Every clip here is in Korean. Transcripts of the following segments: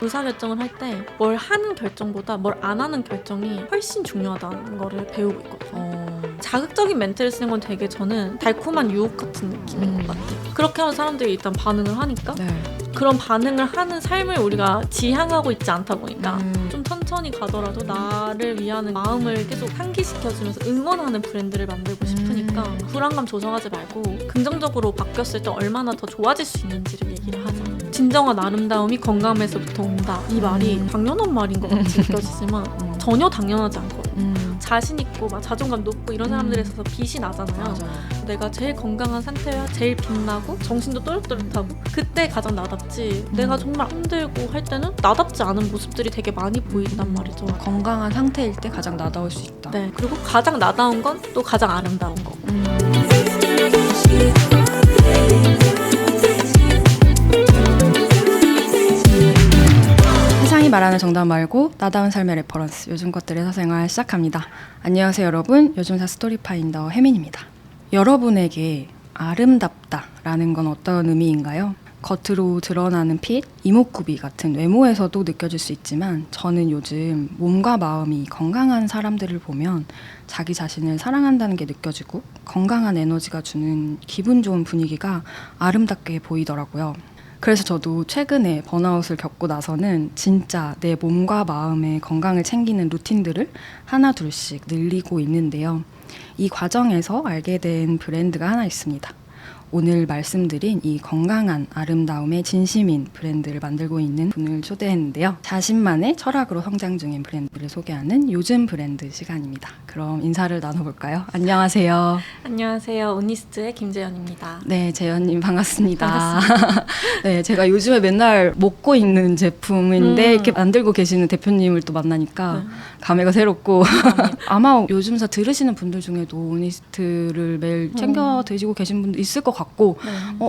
의사결정을 할 때 뭘 하는 결정보다 뭘 안 하는 결정이 훨씬 중요하다는 거를 배우고 있거든요. 자극적인 멘트를 쓰는 건 되게 저는 달콤한 유혹 같은 느낌인 것 같아요. 그렇게 하면 사람들이 일단 반응을 하니까 그런 반응을 하는 삶을 우리가 지향하고 있지 않다 보니까 좀 천천히 가더라도 나를 위한 마음을 계속 상기시켜주면서 응원하는 브랜드를 만들고 싶으니까 불안감 조성하지 말고 긍정적으로 바뀌었을 때 얼마나 더 좋아질 수 있는지를 얘기를 하자. 진정한 아름다움이 건강함에서부터 온다. 이 말이 당연한 말인 것 같이 느껴지지만 전혀 당연하지 않거든요. 자신 있고 막 자존감 높고 이런 사람들에 있어서 빛이 나잖아요. 맞아요. 내가 제일 건강한 상태야 제일 빛나고 정신도 또렷또렷하고 그때 가장 나답지. 내가 정말 힘들고 할 때는 나답지 않은 모습들이 되게 많이 보인단 말이죠. 건강한 상태일 때 가장 나다울 수 있다. 네, 그리고 가장 나다운 건 또 가장 아름다운 거고. 세상이 말하는 정답 말고 나다운 삶의 레퍼런스, 요즘 것들의 사생활 시작합니다. 안녕하세요 여러분, 요즘사 스토리파인더 혜민입니다. 여러분에게 아름답다라는 건 어떤 의미인가요? 겉으로 드러나는 핏, 이목구비 같은 외모에서도 느껴질 수 있지만 저는 요즘 몸과 마음이 건강한 사람들을 보면 자기 자신을 사랑한다는 게 느껴지고 건강한 에너지가 주는 기분 좋은 분위기가 아름답게 보이더라고요. 그래서 저도 최근에 번아웃을 겪고 나서는 진짜 내 몸과 마음의 건강을 챙기는 루틴들을 하나 둘씩 늘리고 있는데요. 이 과정에서 알게 된 브랜드가 하나 있습니다. 오늘 말씀드린 이 건강한 아름다움의 진심인 브랜드를 만들고 있는 분을 초대했는데요. 자신만의 철학으로 성장 중인 브랜드를 소개하는 요즘 브랜드 시간입니다. 그럼 인사를 나눠볼까요? 안녕하세요. 안녕하세요. 오니스트의 김재현입니다. 네, 재현님 반갑습니다. 네, 제가 요즘에 맨날 먹고 있는 제품인데 이렇게 만들고 계시는 대표님을 또 만나니까 감회가 새롭고 아마 요즘사 들으시는 분들 중에도 오니스트를 매일 챙겨 드시고 계신 분도 있을 것 같고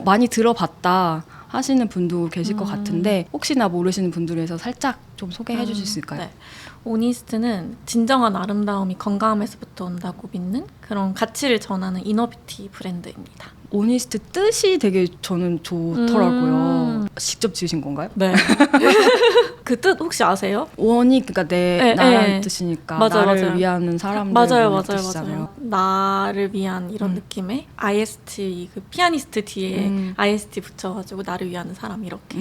많이 들어봤다 하시는 분도 계실 것 같은데 혹시나 모르시는 분들을 위해서 살짝 좀 소개해 주실 수 있을까요? 네. 오니스트는 진정한 아름다움이 건강함에서부터 온다고 믿는 그런 가치를 전하는 이너뷰티 브랜드입니다. 오니스트 뜻이 되게 저는 좋더라고요. 직접 지으신 건가요? 네. 그 뜻 혹시 아세요? 원이 그러니까 내 나라는 뜻이니까 맞아요, 나를 맞아요. 위하는 사람들 맞아요. 뜻이잖아요. 나를 위한 이런 느낌의 IST, 그 피아니스트 뒤에 IST 붙여가지고 나를 위하는 사람 이렇게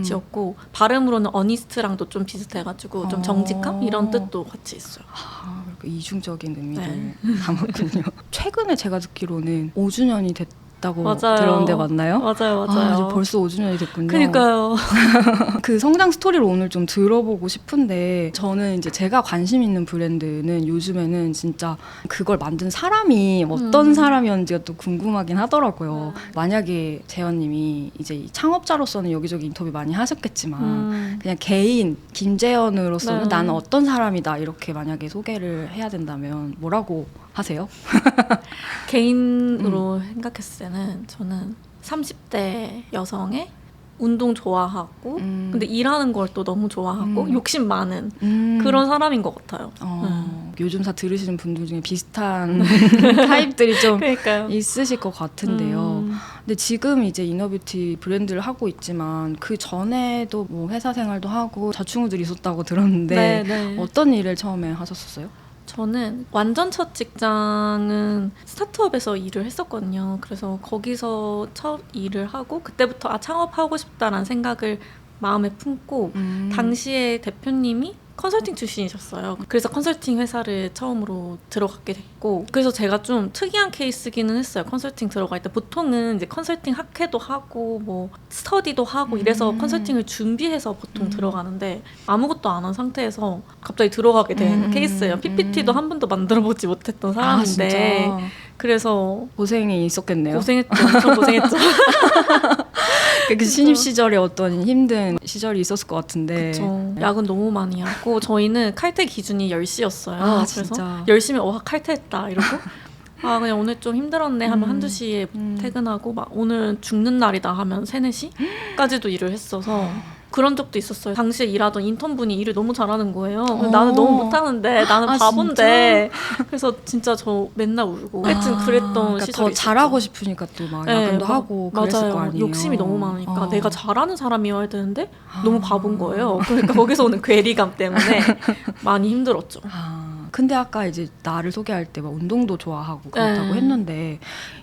지었고 발음으로는 어니스트랑도 좀 비슷해가지고 좀 정직함 이런 뜻도 같이 있어요. 아, 그렇게 이중적인 의미를 담았군요. 최근에 제가 듣기로는 5주년이 됐다고 들었는데 맞나요? 맞아요. 아, 이제 벌써 5주년이 됐군요. 그러니까요. 그 성장 스토리를 오늘 좀 들어보고 싶은데 저는 이제 제가 관심 있는 브랜드는 요즘에는 진짜 그걸 만든 사람이 어떤 사람이었는지가 또 궁금하긴 하더라고요. 만약에 재현님이 이제 창업자로서는 여기저기 인터뷰 많이 하셨겠지만 그냥 개인 김재현으로서는 나는 어떤 사람이다 이렇게 만약에 소개를 해야 된다면 뭐라고 하세요? 개인으로 생각했을 때는 저는 30대 여성의 운동 좋아하고 근데 일하는 걸 또 너무 좋아하고 욕심 많은 그런 사람인 것 같아요. 요즘사 들으시는 분들 중에 비슷한 타입들이 좀 그러니까요. 있으실 것 같은데요. 근데 지금 이제 이너뷰티 브랜드를 하고 있지만 그 전에도 뭐 회사 생활도 하고 자충우들이 있었다고 들었는데 어떤 일을 처음에 하셨었어요? 저는 완전 첫 직장은 스타트업에서 일을 했었거든요. 그래서 거기서 첫 일을 하고 그때부터 창업하고 싶다라는 생각을 마음에 품고 당시에 대표님이 컨설팅 출신이셨어요. 그래서 컨설팅 회사를 처음으로 들어가게 됐고 그래서 제가 좀 특이한 케이스기는 했어요. 컨설팅 들어갈 때 보통은 이제 컨설팅 학회도 하고 뭐 스터디도 하고 이래서 컨설팅을 준비해서 보통 들어가는데 아무것도 안 한 상태에서 갑자기 들어가게 된 케이스예요. PPT도 한 번도 만들어보지 못했던 사람인데 그래서 고생이 있었겠네요. 고생했죠. 엄청 고생했죠. 그 신입 시절에 어떤 힘든 시절이 있었을 것 같은데 그쵸. 야근 너무 많이 하고 저희는 칼퇴 기준이 10시였어요. 그래서 열심히 칼퇴했다 이러고 그냥 오늘 좀 힘들었네 하면 1-2시에 퇴근하고 막 오늘 죽는 날이다 하면 3-4시까지도 일을 했어서 그런 적도 있었어요. 당시에 일하던 인턴분이 일을 너무 잘하는 거예요. 나는 너무 못하는데 나는 바본데 그래서 진짜 저 맨날 울고 하여튼 그랬던 그러니까 시절이 더 있었죠. 잘하고 싶으니까 또 막 야근도 하고 그랬을 맞아요. 거 아니에요. 욕심이 너무 많으니까 내가 잘하는 사람이어야 되는데 아. 너무 바본 거예요. 그러니까 거기서 오는 괴리감 때문에 많이 힘들었죠. 근데 아까 이제 나를 소개할 때 막 운동도 좋아하고 그렇다고 네. 했는데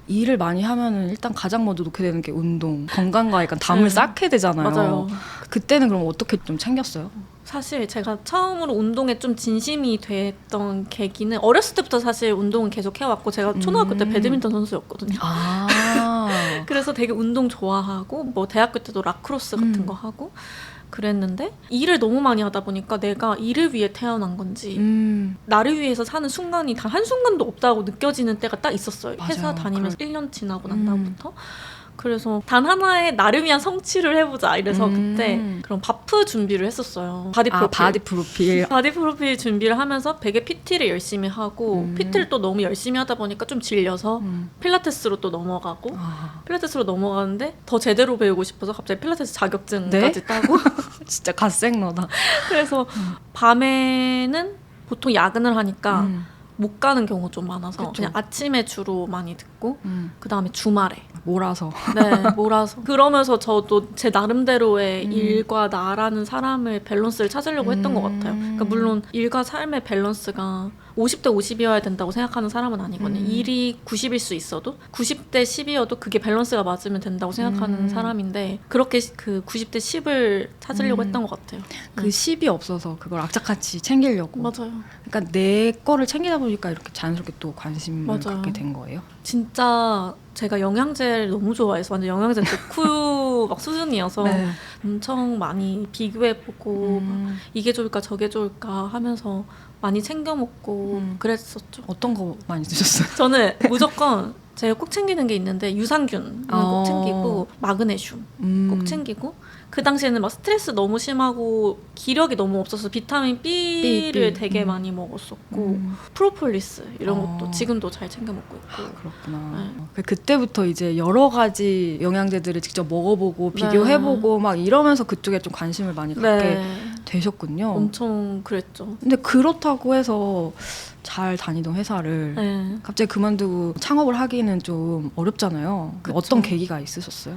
일을 많이 하면은 일단 가장 먼저 놓게 되는 게 운동, 건강과 약간 담을 네. 쌓게 되잖아요. 맞아요. 그때는 그럼 어떻게 좀 챙겼어요? 사실 제가 처음으로 운동에 좀 진심이 됐던 계기는 어렸을 때부터 사실 운동은 계속 해왔고 제가 초등학교 때 배드민턴 선수였거든요. 그래서 되게 운동 좋아하고 뭐 대학교 때도 라크로스 같은 거 하고 그랬는데 일을 너무 많이 하다 보니까 내가 일을 위해 태어난 건지 나를 위해서 사는 순간이 단 한순간도 없다고 느껴지는 때가 딱 있었어요. 맞아요. 회사 다니면서 1년 지나고 난 다음부터. 그래서 단 하나의 나를 위한 성취를 해보자 이래서 그때 그런 바프 준비를 했었어요. 바디 프로필. 바디 프로필. 바디 프로필 준비를 하면서 베개 PT를 열심히 하고 PT를 또 너무 열심히 하다 보니까 좀 질려서 필라테스로 또 넘어가고 필라테스로 넘어가는데 더 제대로 배우고 싶어서 갑자기 필라테스 자격증까지 따고 진짜 갓생너다. 그래서 밤에는 보통 야근을 하니까 못 가는 경우 좀 많아서 그쵸. 그냥 아침에 주로 많이 듣고 그 다음에 주말에 몰아서. 네, 몰아서. 그러면서 저도 제 나름대로의 일과 나라는 사람의 밸런스를 찾으려고 했던 것 같아요. 그러니까 물론 일과 삶의 밸런스가 50대 50이어야 된다고 생각하는 사람은 아니거든요. 일이 90일 수 있어도 90대 10이어도 그게 밸런스가 맞으면 된다고 생각하는 사람인데 그렇게 그 90대 10을 찾으려고 했던 것 같아요. 그 10이 없어서 그걸 악착같이 챙기려고. 맞아요. 그러니까 내 거를 챙기다 보니까 이렇게 자연스럽게 또 관심을 맞아요. 갖게 된 거예요. 진짜 제가 영양제를 너무 좋아해서 완전 영양제 덕후 막 수준이어서 네. 엄청 많이 비교해보고 막 이게 좋을까 저게 좋을까 하면서 많이 챙겨 먹고 그랬었죠. 어떤 거 많이 드셨어요? 저는 무조건 제가 꼭 챙기는 게 있는데 유산균은 꼭 챙기고 마그네슘 꼭 챙기고 그 당시에는 막 스트레스 너무 심하고 기력이 너무 없어서 비타민 B를 되게 많이 먹었었고 프로폴리스 이런 것도 지금도 잘 챙겨 먹고 있고. 그렇구나. 그때부터 이제 여러 가지 영양제들을 직접 먹어보고 비교해보고 막 이러면서 그쪽에 좀 관심을 많이 갖게 되셨군요. 엄청 그랬죠. 근데 그렇다고 해서 잘 다니던 회사를 갑자기 그만두고 창업을 하기는 좀 어렵잖아요. 그쵸. 어떤 계기가 있으셨어요?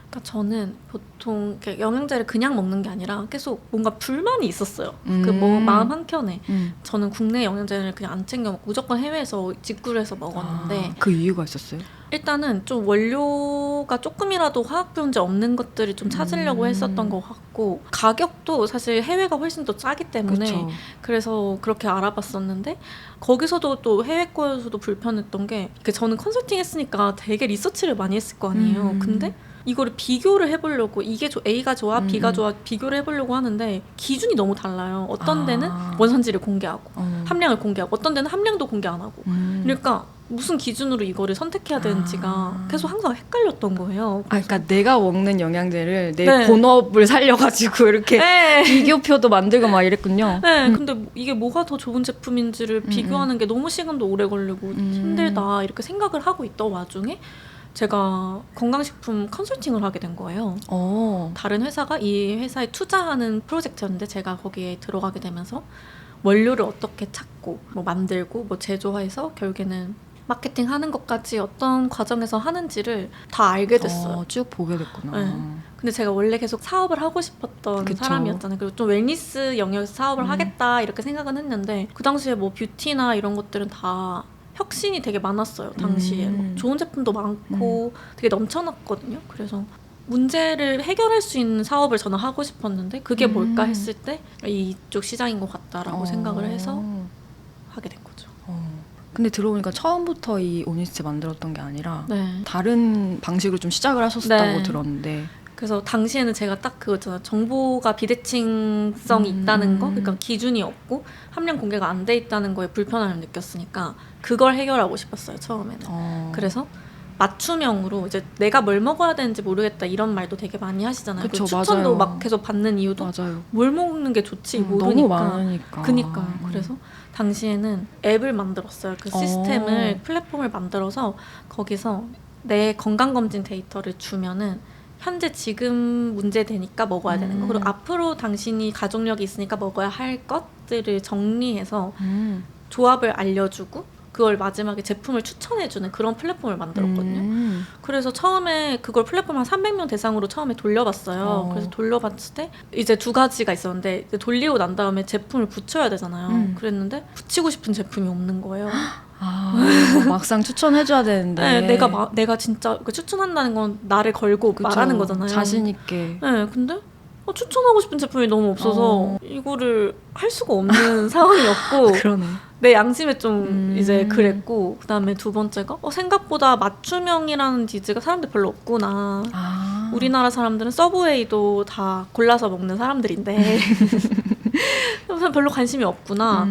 그러니까 저는 보통 이렇게 영양제를 그냥 먹는 게 아니라 계속 뭔가 불만이 있었어요. 그 뭐 마음 한켠에 저는 국내 영양제를 그냥 안 챙겨 먹고 무조건 해외에서 직구를 해서 먹었는데 그 이유가 있었어요? 일단은 좀 원료가 조금이라도 화학변제 없는 것들을 좀 찾으려고 했었던 것 같고 가격도 사실 해외가 훨씬 더 싸기 때문에 그쵸. 그래서 그렇게 알아봤었는데 거기서도 또 해외 거에서도 불편했던 게 저는 컨설팅 했으니까 되게 리서치를 많이 했을 거 아니에요. 근데 이거를 비교를 해보려고 이게 A가 좋아, B가 좋아 비교를 해보려고 하는데 기준이 너무 달라요. 어떤 데는 원산지를 공개하고 함량을 공개하고 어떤 데는 함량도 공개 안 하고 그러니까 무슨 기준으로 이거를 선택해야 되는지가 계속 항상 헷갈렸던 거예요. 그러니까 내가 먹는 영양제를 내 본업을 살려가지고 이렇게 비교표도 만들고 막 이랬군요. 네, 근데 이게 뭐가 더 좋은 제품인지를 비교하는 게 너무 시간도 오래 걸리고 힘들다 이렇게 생각을 하고 있던 와중에 제가 건강식품 컨설팅을 하게 된 거예요. 다른 회사가 이 회사에 투자하는 프로젝트였는데 제가 거기에 들어가게 되면서 원료를 어떻게 찾고 뭐 만들고 뭐 제조해서 결국에는 마케팅 하는 것까지 어떤 과정에서 하는지를 다 알게 됐어요. 쭉 보게 됐구나. 네. 근데 제가 원래 계속 사업을 하고 싶었던 그쵸. 사람이었잖아요. 그리고 좀 웰니스 영역에서 사업을 하겠다 이렇게 생각은 했는데 그 당시에 뭐 뷰티나 이런 것들은 다 혁신이 되게 많았어요. 당시에 뭐 좋은 제품도 많고 되게 넘쳐났거든요. 그래서 문제를 해결할 수 있는 사업을 저는 하고 싶었는데 그게 뭘까 했을 때 이쪽 시장인 것 같다라고 생각을 해서 하게 된 거죠. 근데 들어보니까 처음부터 이 오니스트 만들었던 게 아니라 네. 다른 방식으로 좀 시작을 하셨다고 들었는데 그래서 당시에는 제가 딱 그거잖아요. 정보가 비대칭성이 있다는 거, 그러니까 기준이 없고 함량 공개가 안 돼 있다는 거에 불편함을 느꼈으니까 그걸 해결하고 싶었어요, 처음에는. 그래서 맞춤형으로 이제 내가 뭘 먹어야 되는지 모르겠다 이런 말도 되게 많이 하시잖아요. 그쵸, 추천도 맞아요. 막 계속 받는 이유도 맞아요. 뭘 먹는 게 좋지 모르니까. 너무 많으니까. 그니까요. 그래서 당시에는 앱을 만들었어요. 그 시스템을 플랫폼을 만들어서 거기서 내 건강검진 데이터를 주면은 현재 지금 문제되니까 먹어야 되는 거, 그리고 앞으로 당신이 가족력이 있으니까 먹어야 할 것들을 정리해서 조합을 알려주고 그걸 마지막에 제품을 추천해주는 그런 플랫폼을 만들었거든요. 그래서 처음에 그걸 플랫폼 한 300명 대상으로 처음에 돌려봤어요. 그래서 돌려봤을 때 이제 2가지가 있었는데 이제 돌리고 난 다음에 제품을 붙여야 되잖아요. 그랬는데 붙이고 싶은 제품이 없는 거예요. 막상 추천해줘야 되는데. 네, 내가 진짜 추천한다는 건 나를 걸고 그쵸. 말하는 거잖아요. 자신 있게. 네, 근데 추천하고 싶은 제품이 너무 없어서 이거를 할 수가 없는 상황이었고 그러네. 내 양심에 좀 이제 그랬고, 그다음에 두 번째가 생각보다 맞춤형이라는 니즈가 사람들 별로 없구나. 우리나라 사람들은 서브웨이도 다 골라서 먹는 사람들인데 별로 관심이 없구나.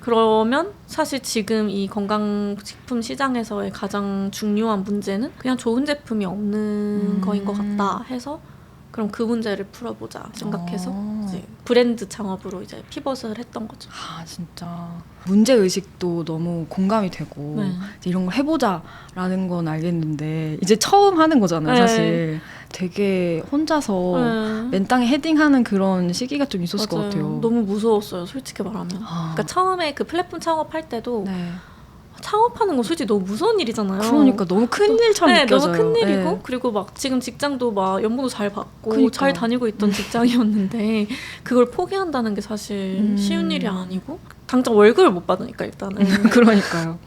그러면 사실 지금 이 건강식품 시장에서의 가장 중요한 문제는 그냥 좋은 제품이 없는 거인 것 같다 해서, 그럼 그 문제를 풀어보자 생각해서 이제 브랜드 창업으로 이제 피벗을 했던 거죠. 진짜 문제 의식도 너무 공감이 되고 네. 이제 이런 걸 해보자라는 건 알겠는데 이제 처음 하는 거잖아요. 네. 사실 되게 혼자서 맨 땅에 헤딩하는 그런 시기가 좀 있었을 것 같아요. 너무 무서웠어요, 솔직히 말하면. 그러니까 처음에 그 플랫폼 창업할 때도 네. 창업하는 건 솔직히 너무 무서운 일이잖아요. 그러니까 너무 큰 일처럼 느껴져요. 너무 큰 일이고, 네. 그리고 막 지금 직장도 막 연봉도 잘 받고 그러니까. 잘 다니고 있던 직장이었는데 그걸 포기한다는 게 사실 쉬운 일이 아니고, 당장 월급을 못 받으니까 일단은. 그러니까요.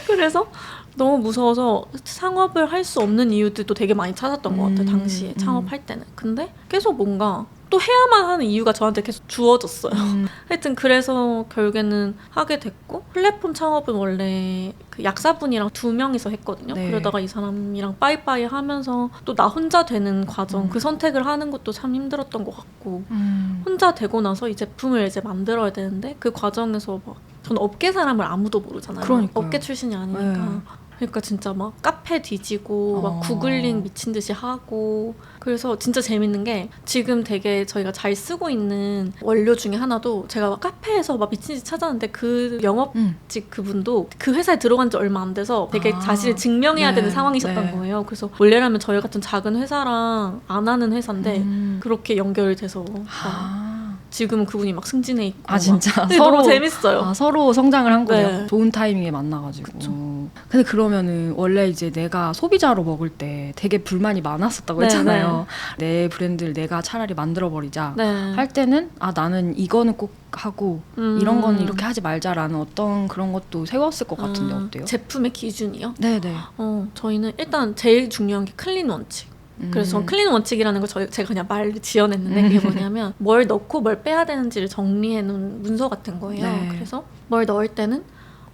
그래서 너무 무서워서 창업을 할 수 없는 이유들도 되게 많이 찾았던 것 같아요, 당시에 창업할 때는. 근데 계속 뭔가 또 해야만 하는 이유가 저한테 계속 주어졌어요. 하여튼 그래서 결국에는 하게 됐고, 플랫폼 창업은 원래 그 약사분이랑 2명이서 했거든요. 네. 그러다가 이 사람이랑 빠이빠이 하면서 또 나 혼자 되는 과정, 그 선택을 하는 것도 참 힘들었던 것 같고, 혼자 되고 나서 이 제품을 이제 만들어야 되는데 그 과정에서 막 저는 업계 사람을 아무도 모르잖아요. 그러니까요. 업계 출신이 아니니까. 네. 그러니까 진짜 막 카페 뒤지고 막 구글링 미친 듯이 하고, 그래서 진짜 재밌는 게 지금 되게 저희가 잘 쓰고 있는 원료 중에 하나도 제가 막 카페에서 막 미친 듯이 찾았는데 그 영업직 그분도 그 회사에 들어간 지 얼마 안 돼서 되게 자신을 증명해야 되는 상황이셨던 거예요. 그래서 원래라면 저희 같은 작은 회사랑 안 하는 회사인데 그렇게 연결돼서 지금은 그분이 막 승진해 있고. 진짜 너무 재밌어요. 서로 성장을 한 거예요. 네. 좋은 타이밍에 만나가지고. 그쵸. 근데 그러면은 원래 이제 내가 소비자로 먹을 때 되게 불만이 많았었다고 했잖아요. 내 브랜드를 내가 차라리 만들어버리자 할 때는 나는 이거는 꼭 하고 이런 건 이렇게 하지 말자라는 어떤 그런 것도 세웠을 것 같은데 어때요? 제품의 기준이요? 네네. 저희는 일단 제일 중요한 게 클린 원칙. 그래서 전 클린 원칙이라는 걸 제가 그냥 말 지어냈는데 그게 뭐냐면 뭘 넣고 뭘 빼야 되는지를 정리해놓은 문서 같은 거예요. 네. 그래서 뭘 넣을 때는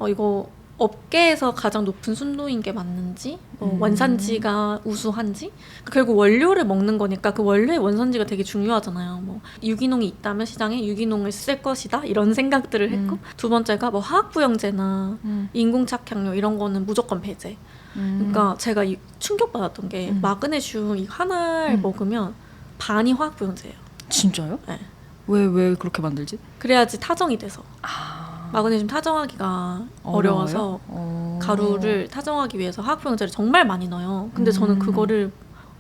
이거 업계에서 가장 높은 순도인 게 맞는지, 원산지가 우수한지, 결국 원료를 먹는 거니까 그 원료의 원산지가 되게 중요하잖아요. 뭐 유기농이 있다면 시장에 유기농을 쓸 것이다 이런 생각들을 했고, 두 번째가 뭐 화학부영제나 인공착향료 이런 거는 무조건 배제. 그러니까 제가 충격받았던 게 마그네슘 이 하나를 먹으면 반이 화학부영제예요. 진짜요? 네. 왜 그렇게 만들지? 그래야지 타정이 돼서. 마그네슘 타정하기가 어려워서 가루를 타정하기 위해서 화학부영제를 정말 많이 넣어요. 근데 저는 그거를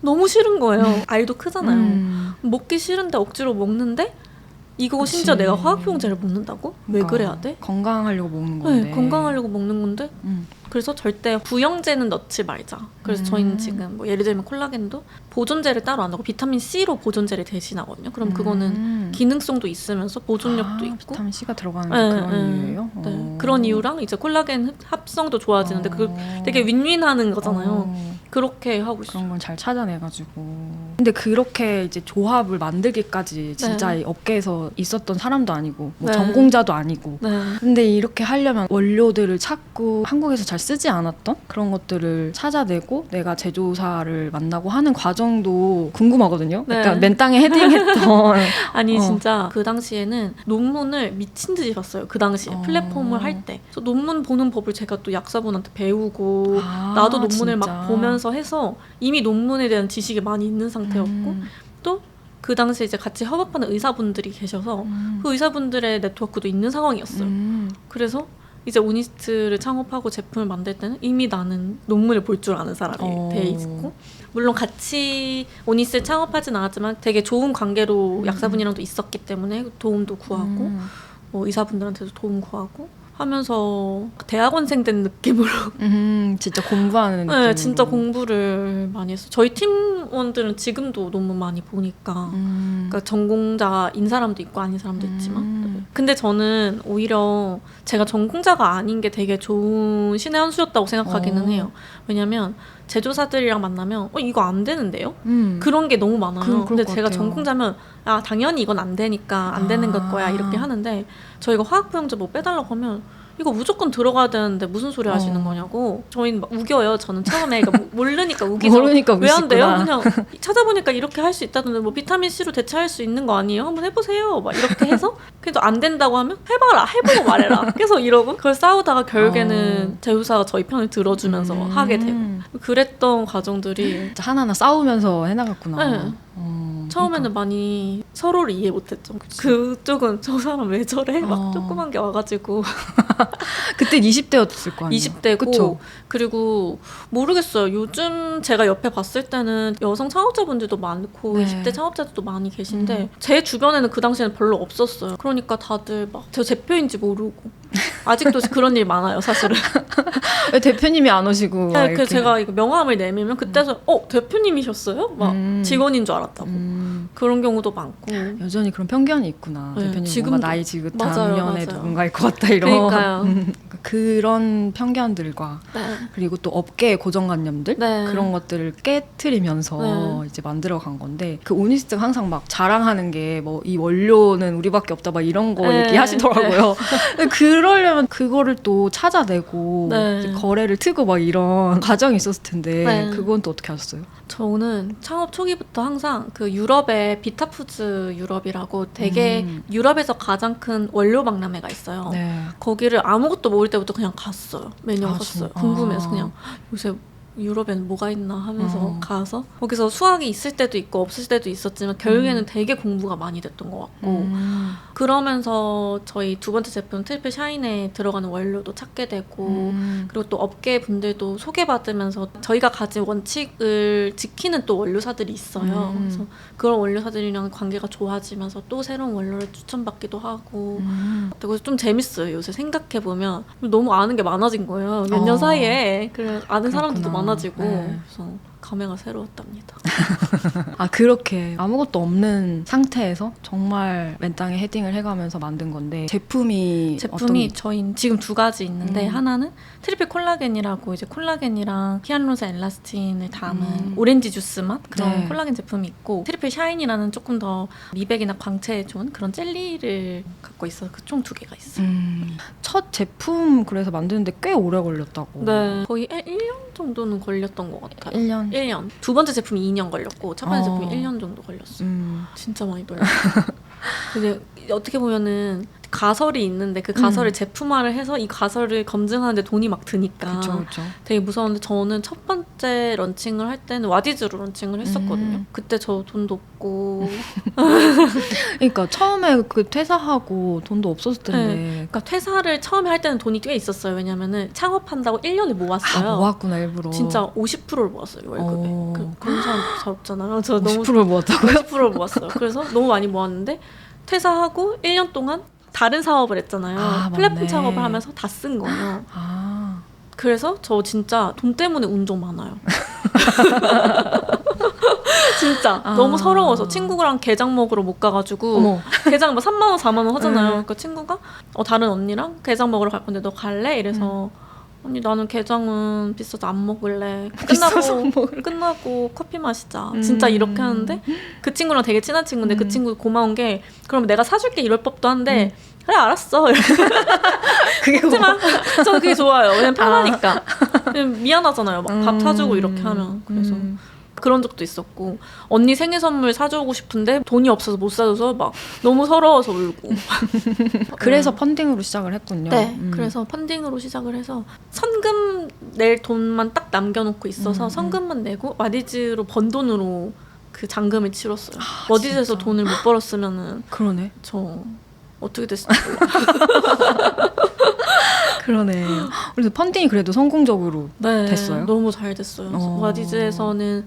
너무 싫은 거예요. 알도 크잖아요. 먹기 싫은데 억지로 먹는데 이거 그치. 심지어 내가 화학부영제를 먹는다고? 왜 그래야 돼? 건강하려고 먹는 건데. 네, 건강하려고 먹는 건데 그래서 절대 부영제는 넣지 말자. 그래서 저희는 지금 뭐 예를 들면 콜라겐도 보존제를 따로 안 넣고 비타민 C로 보존제를 대신하거든요. 그럼 그거는 기능성도 있으면서 보존력도 있고 비타민 C가 들어가는 네, 그런 이유예요? 네. 그런 이유랑 이제 콜라겐 합성도 좋아지는데 그 되게 윈윈하는 거잖아요. 그렇게 하고 있어요. 그런 걸 잘 찾아내가지고. 근데 그렇게 이제 조합을 만들기까지 진짜 이 업계에서 있었던 사람도 아니고 뭐 전공자도 아니고. 근데 이렇게 하려면 원료들을 찾고 한국에서 잘 쓰지 않았던 그런 것들을 찾아내고 내가 제조사를 만나고 하는 과정도 궁금하거든요. 약간 맨 땅에 헤딩했던. 아니 진짜 그 당시에는 논문을 미친 듯이 봤어요. 그 당시에 플랫폼을 할 때. 그래서 논문 보는 법을 제가 또 약사분한테 배우고 나도 논문을 진짜. 막 보면서 해서 이미 논문에 대한 지식이 많이 있는 상태였고 또 그 당시에 이제 같이 협업하는 의사분들이 계셔서 그 의사분들의 네트워크도 있는 상황이었어요. 그래서 이제 오니스트를 창업하고 제품을 만들 때는 이미 나는 논문을 볼 줄 아는 사람이 돼 있고 물론 같이 오니스를 창업하진 않았지만 되게 좋은 관계로 약사분이랑도 있었기 때문에 도움도 구하고 뭐 의사분들한테도 도움 구하고 하면서 대학원생 된 느낌으로 진짜 공부하는 느낌으로. 네, 진짜 공부를 많이 했어요. 저희 팀원들은 지금도 너무 많이 보니까 그러니까 전공자인 사람도 있고 아닌 사람도 있지만 근데 저는 오히려 제가 전공자가 아닌 게 되게 좋은 신의 한 수였다고 생각하기는 해요. 왜냐면 제조사들이랑 만나면 이거 안 되는데요? 그런 게 너무 많아요. 근데 제가 전공자면 당연히 이건 안 되니까 안 되는 걸 거야 이렇게 하는데 저희가 화학부영제 뭐 빼달라고 하면 이거 무조건 들어가야 되는데 무슨 소리 하시는 거냐고. 저희는 막 우겨요. 저는 처음에 그러니까 모르니까 우기죠. 모르니까 왜 안 돼요? 우기시구나. 그냥 찾아보니까 이렇게 할 수 있다던데 뭐 비타민 C로 대체할 수 있는 거 아니에요? 한번 해보세요. 막 이렇게 해서 그래도 안 된다고 하면 해봐라. 해보고 말해라. 계속 이러고 그걸 싸우다가 결국에는 제휴사가 저희 편을 들어주면서 하게 되고 그랬던 과정들이 진짜 하나하나 싸우면서 해나갔구나. 네. 처음에는 많이 서로를 이해 못했죠. 그쪽은 저 사람 왜 저래? 막 조그만 게 와가지고 그때 20대였을 거 아니에요? 20대고 그쵸? 그리고 모르겠어요. 요즘 제가 옆에 봤을 때는 여성 창업자분들도 많고 네. 20대 창업자들도 많이 계신데 제 주변에는 그 당시에는 별로 없었어요. 그러니까 다들 막 제가 대표인지 모르고 아직도 그런 일이 많아요. 사실은. 왜 대표님이 안 오시고 막 네, 이렇게. 그래서 제가 이거 명함을 내밀면 그때서 대표님이셨어요? 막 직원인 줄 알았다고. 그런 경우도 많고. 여전히 그런 편견이 있구나. 네, 대표님 지금도. 뭔가 나이 지긋한 맞아요, 년의 맞아요. 누군가일 것 같다 이런. 그러니까요. 그런 편견들과 네. 그리고 또 업계의 고정관념들 네. 그런 것들을 깨트리면서 네. 이제 만들어간 건데 그 오니스트가 항상 막 자랑하는 게 뭐 이 원료는 우리밖에 없다 막 이런 거 네. 얘기하시더라고요. 근데 그러려면 그거를 또 찾아내고 네. 이제 거래를 트고 막 이런 과정이 있었을 텐데 네. 그건 또 어떻게 하셨어요? 저는 창업 초기부터 항상 그 유럽의 비타푸즈 유럽이라고 되게 유럽에서 가장 큰 원료 박람회가 있어요. 네. 거기를 아무것도 모를 때부터 그냥 갔어요. 매년 아, 갔어요. 진짜? 궁금해서 그냥 요새 유럽에는 뭐가 있나 하면서 어. 가서 거기서 수학이 있을 때도 있고 없을 때도 있었지만 결국에는 되게 공부가 많이 됐던 것 같고 그러면서 저희 두 번째 제품 트리플 샤인에 들어가는 원료도 찾게 되고 그리고 또 업계 분들도 소개받으면서 저희가 가진 원칙을 지키는 또 원료사들이 있어요. 그래서 그런 원료사들이랑 관계가 좋아지면서 또 새로운 원료를 추천받기도 하고 그래서 좀 재밌어요. 요새 생각해보면 너무 아는 게 많아진 거예요. 몇 년 사이에 그래 아는 사람들도 그렇구나. 많아지고 네. 그래서 감회가 새로웠답니다. 아 그렇게 아무것도 없는 상태에서 정말 맨땅에 헤딩을 해가면서 만든 건데 제품이 저희 지금 두 가지 있는데 하나는 트리플 콜라겐이라고 이제 콜라겐이랑 히알루론산 엘라스틴을 담은 오렌지 주스 맛 그런 네. 콜라겐 제품이 있고 트리플 샤인이라는 조금 더 미백이나 광채에 좋은 그런 젤리를 갖고 있어서 그 총 두 개가 있어요. 첫 제품 그래서 만드는데 꽤 오래 걸렸다고. 네, 거의 1년 정도는 걸렸던 것 같아요. 1년? 1년. 두 번째 제품이 2년 걸렸고 첫 번째 제품이 1년 정도 걸렸어요. 진짜 많이 걸렸어요. 근데 어떻게 보면은 가설이 있는데 그 가설을 제품화를 해서 이 가설을 검증하는데 돈이 막 드니까 그렇죠. 되게 무서운데 저는 첫 번째 런칭을 할 때는 와디즈로 런칭을 했었거든요. 그때 저 돈도 없고 그러니까 처음에 그 퇴사하고 돈도 없었을 텐데. 그러니까 퇴사를 처음에 할 때는 돈이 꽤 있었어요. 왜냐면은 창업한다고 1년을 모았어요. 아 모았구나 일부러. 진짜 50%를 모았어요 월급에. 그런 사람 잘 없잖아요. 저 너무 50%를 모았다고요? 50%를 모았어요. 그래서 너무 많이 모았는데 퇴사하고 1년 동안 다른 사업을 했잖아요. 아, 플랫폼 맞네. 창업을 하면서 다 쓴 거예요. 아. 그래서 저 진짜 돈 때문에 운 좀 많아요. 진짜 너무 서러워서 친구랑 게장 먹으러 못 가가지고 어머. 게장 막 3만 원, 4만 원 하잖아요. 그러니까 친구가 다른 언니랑 게장 먹으러 갈 건데 너 갈래? 이래서 언니 나는 게장은 비싸서 안 먹을래. 끝나고 커피 마시자. 진짜 이렇게 하는데 그 친구랑 되게 친한 친구인데 그 친구 고마운 게 그럼 내가 사줄게 이럴 법도 한데 그래 알았어. 그게 하지만 저는 그게 좋아요. 왜냐면 편하니까. 왜냐면 미안하잖아요. 막 밥 사주고 이렇게 하면. 그래서 그런 적도 있었고 언니 생일 선물 사주고 싶은데 돈이 없어서 못 사줘서 막 너무 서러워서 울고. 그래서 펀딩으로 시작을 했군요. 네. 그래서 펀딩으로 시작을 해서 선금 낼 돈만 딱 남겨놓고 있어서 선금만 내고 와디즈로 번 돈으로 그 잔금을 치렀어요. 와디즈에서 진짜? 돈을 못 벌었으면은 그러네. 저 어떻게 됐을지 몰라요. 그러네. 그래서 펀딩이 그래도 성공적으로 네, 됐어요? 너무 잘 됐어요. 와디즈에서는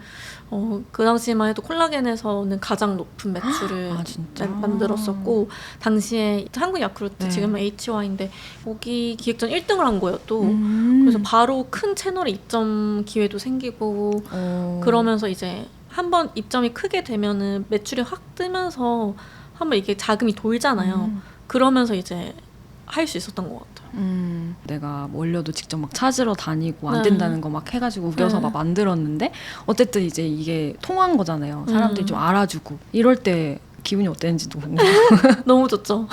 그 당시만 해도 콜라겐에서는 가장 높은 매출을 아, 진짜? 만들었었고, 당시에 한국 야쿠르트 네. 지금은 HY인데 여기 기획전 1등을 한 거예요 또. 음. 그래서 바로 큰 채널에 입점 기회도 생기고 그러면서 이제 한번 입점이 크게 되면은 매출이 확 뜨면서 한번 이게 자금이 돌잖아요. 그러면서 이제 할 수 있었던 것 같아요. 내가 원료도 직접 막 찾으러 다니고 안 네. 된다는 거 막 해가지고 우겨서 네. 막 만들었는데 어쨌든 이제 이게 통한 거잖아요. 사람들이 좀 알아주고 이럴 때 기분이 어땠는지도 궁금해요. 너무 좋죠.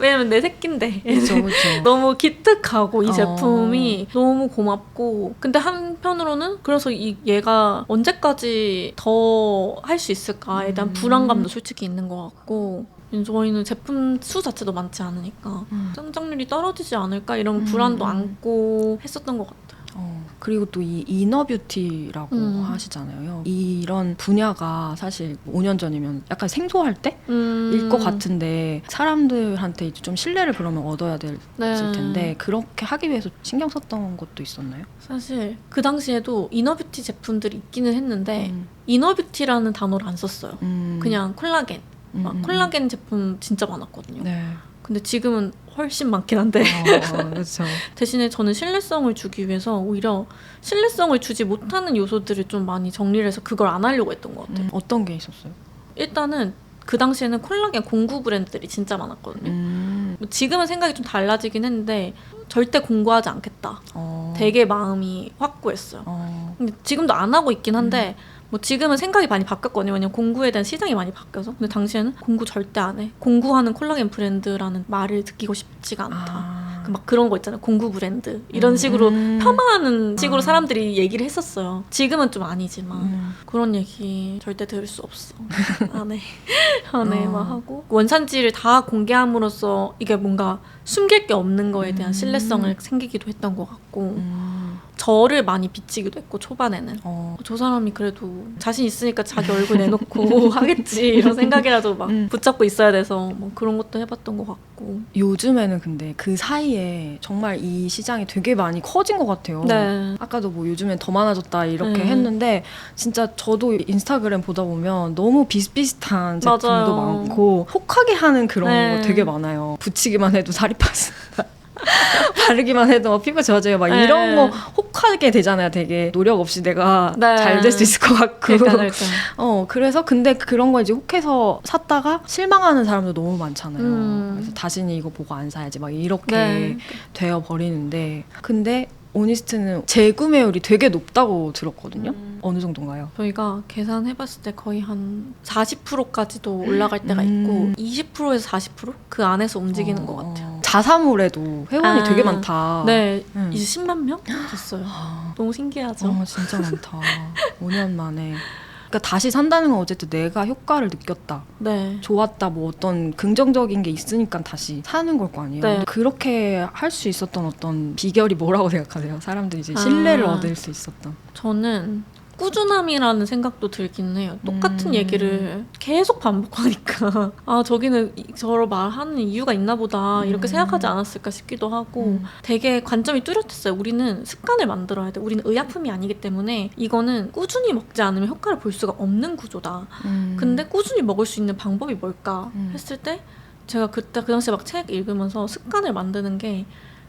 왜냐면 내 새끼인데. 그렇죠, 그렇죠. 너무 기특하고 이 어. 제품이 너무 고맙고, 근데 한편으로는 그래서 얘가 언제까지 더 할 수 있을까에 대한 불안감도 솔직히 있는 것 같고, 저희는 제품 수 자체도 많지 않으니까 성장률이 떨어지지 않을까 이런 불안도 안고 했었던 것 같아요. 그리고 또 이 이너뷰티라고 하시잖아요. 이런 분야가 사실 5년 전이면 약간 생소할 때일 것 같은데 사람들한테 이제 좀 신뢰를 그러면 얻어야 될 네. 텐데 그렇게 하기 위해서 신경 썼던 것도 있었나요? 사실 그 당시에도 이너뷰티 제품들이 있기는 했는데 이너뷰티라는 단어를 안 썼어요. 그냥 콜라겐. 콜라겐 제품 진짜 많았거든요. 네. 근데 지금은 훨씬 많긴 한데 그렇죠. 대신에 저는 신뢰성을 주기 위해서 오히려 신뢰성을 주지 못하는 요소들을 좀 많이 정리를 해서 그걸 안 하려고 했던 것 같아요. 어떤 게 있었어요? 일단은 그 당시에는 콜라겐 공구 브랜드들이 진짜 많았거든요. 뭐 지금은 생각이 좀 달라지긴 했는데 절대 공구하지 않겠다. 되게 마음이 확고했어요. 근데 지금도 안 하고 있긴 한데 뭐 지금은 생각이 많이 바뀌었거든요. 왜냐면 공구에 대한 시장이 많이 바뀌어서. 근데 당시에는 공구 절대 안 해. 공구하는 콜라겐 브랜드라는 말을 듣기고 싶지가 않다. 막 그런 거 있잖아요. 공구 브랜드 이런 식으로 폄하하는 식으로 사람들이 얘기를 했었어요. 지금은 좀 아니지만 그런 얘기 절대 들을 수 없어. 안 해. 막 하고 원산지를 다 공개함으로써 이게 뭔가 숨길 게 없는 거에 대한 신뢰성을 생기기도 했던 것 같고 저를 많이 비치기도 했고 초반에는 저 사람이 그래도 자신 있으니까 자기 얼굴 내놓고 하겠지 이런 생각이라도 막 붙잡고 있어야 돼서 뭐 그런 것도 해봤던 것 같고. 요즘에는 근데 그 사이에 정말 이 시장이 되게 많이 커진 것 같아요. 네. 아까도 뭐 요즘엔 더 많아졌다 이렇게 네. 했는데 진짜 저도 인스타그램 보다 보면 너무 비슷비슷한 제품도 맞아요. 많고 혹하게 하는 그런 네. 거 되게 많아요. 붙이기만 해도 살이 빠진다. 바르기만 해도 막 피부 좋아져요. 막 네. 이런 거 혹하게 되잖아요. 되게 노력 없이 내가 네. 잘 될 수 있을 것 같고. 그러니까. 그래서 근데 그런 거 이제 혹해서 샀다가 실망하는 사람도 너무 많잖아요. 그래서 다시는 이거 보고 안 사야지 막 이렇게 네. 되어 버리는데 근데 오니스트는 재구매율이 되게 높다고 들었거든요. 어느 정도인가요? 저희가 계산해봤을 때 거의 한 40%까지도 올라갈 때가 있고 20%에서 40%? 그 안에서 움직이는 것 같아요. 자사몰에도 회원이 되게 많다. 네, 이제 10만 명 됐어요. 너무 신기하죠. 진짜 많다. 5년 만에. 그러니까 다시 산다는 건 어쨌든 내가 효과를 느꼈다. 네. 좋았다. 뭐 어떤 긍정적인 게 있으니까 다시 사는 걸 거 아니에요. 네. 그렇게 할 수 있었던 어떤 비결이 뭐라고 생각하세요? 사람들이 이제 신뢰를 얻을 수 있었던. 저는 꾸준함이라는 생각도 들긴 해요. 똑같은 얘기를 계속 반복하니까 저기는 저러 말하는 이유가 있나 보다 이렇게 생각하지 않았을까 싶기도 하고 되게 관점이 뚜렷했어요. 우리는 습관을 만들어야 돼. 우리는 의약품이 아니기 때문에 이거는 꾸준히 먹지 않으면 효과를 볼 수가 없는 구조다. 근데 꾸준히 먹을 수 있는 방법이 뭘까 했을 때 제가 그때 그 당시에 막 책 읽으면서 습관을 만드는 게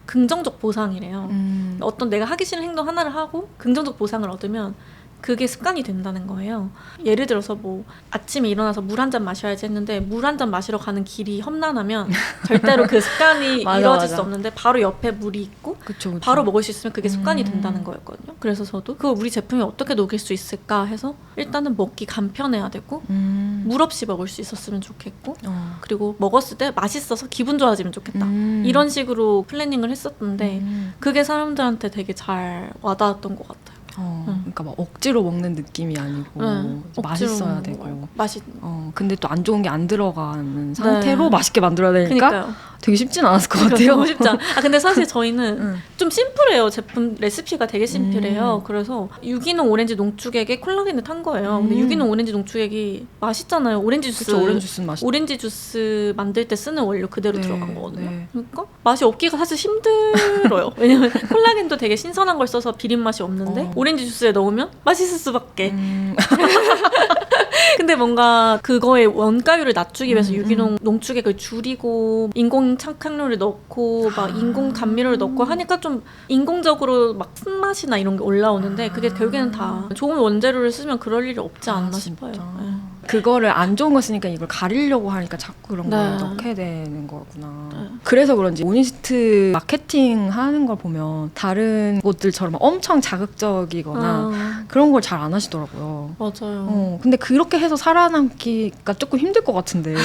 긍정적 보상이래요. 어떤 내가 하기 싫은 행동 하나를 하고 긍정적 보상을 얻으면 그게 습관이 된다는 거예요. 예를 들어서 뭐 아침에 일어나서 물 한 잔 마셔야지 했는데 물 한 잔 마시러 가는 길이 험난하면 절대로 그 습관이 맞아, 이루어질 맞아. 수 없는데 바로 옆에 물이 있고 그쵸. 바로 먹을 수 있으면 그게 습관이 된다는 거였거든요. 그래서 저도 그걸 우리 제품이 어떻게 녹일 수 있을까 해서 일단은 먹기 간편해야 되고 물 없이 먹을 수 있었으면 좋겠고 그리고 먹었을 때 맛있어서 기분 좋아지면 좋겠다. 이런 식으로 플래닝을 했었는데 그게 사람들한테 되게 잘 와닿았던 것 같아요. 그러니까 막 억지로 먹는 느낌이 아니고 맛있어야 되고 맛있. 근데 또 안 좋은 게 안 들어가는 상태로 맛있게 만들어야 되니까 그러니까요. 되게 쉽진 않았을 것 그러니까 같아요. 너무 쉽지 않아. 근데 사실 저희는 응. 좀 심플해요. 제품 레시피가 되게 심플해요. 그래서 유기농 오렌지 농축액에 콜라겐을 탄 거예요. 근데 유기농 오렌지 농축액이 맛있잖아요. 오렌지 주스. 그쵸, 오렌지 주스는 맛있죠. 오렌지 주스 만들 때 쓰는 원료 그대로 네, 들어간 거거든요. 네. 그러니까 맛이 없기가 사실 힘들어요. 왜냐면 콜라겐도 되게 신선한 걸 써서 비린 맛이 없는데 오렌지 주스에 넣으면 맛있을 수밖에. 근데 뭔가 그거의 원가율을 낮추기 위해서 유기농 농축액을 줄이고 인공 착향료를 넣고 막 인공 감미료를 넣고 하니까 좀 인공적으로 막 쓴맛이나 이런 게 올라오는데 그게 결국에는 다 좋은 원재료를 쓰면 그럴 일이 없지 않나 싶어요. 네. 그거를 안 좋은 거 쓰니까 이걸 가리려고 하니까 자꾸 그런 걸 네. 넣게 되는 거구나. 네. 그래서 그런지 오니스트 마케팅 하는 걸 보면 다른 곳들처럼 엄청 자극적이거나 그런 걸 잘 안 하시더라고요. 맞아요. 근데 그렇게 해서 살아남기가 조금 힘들 것 같은데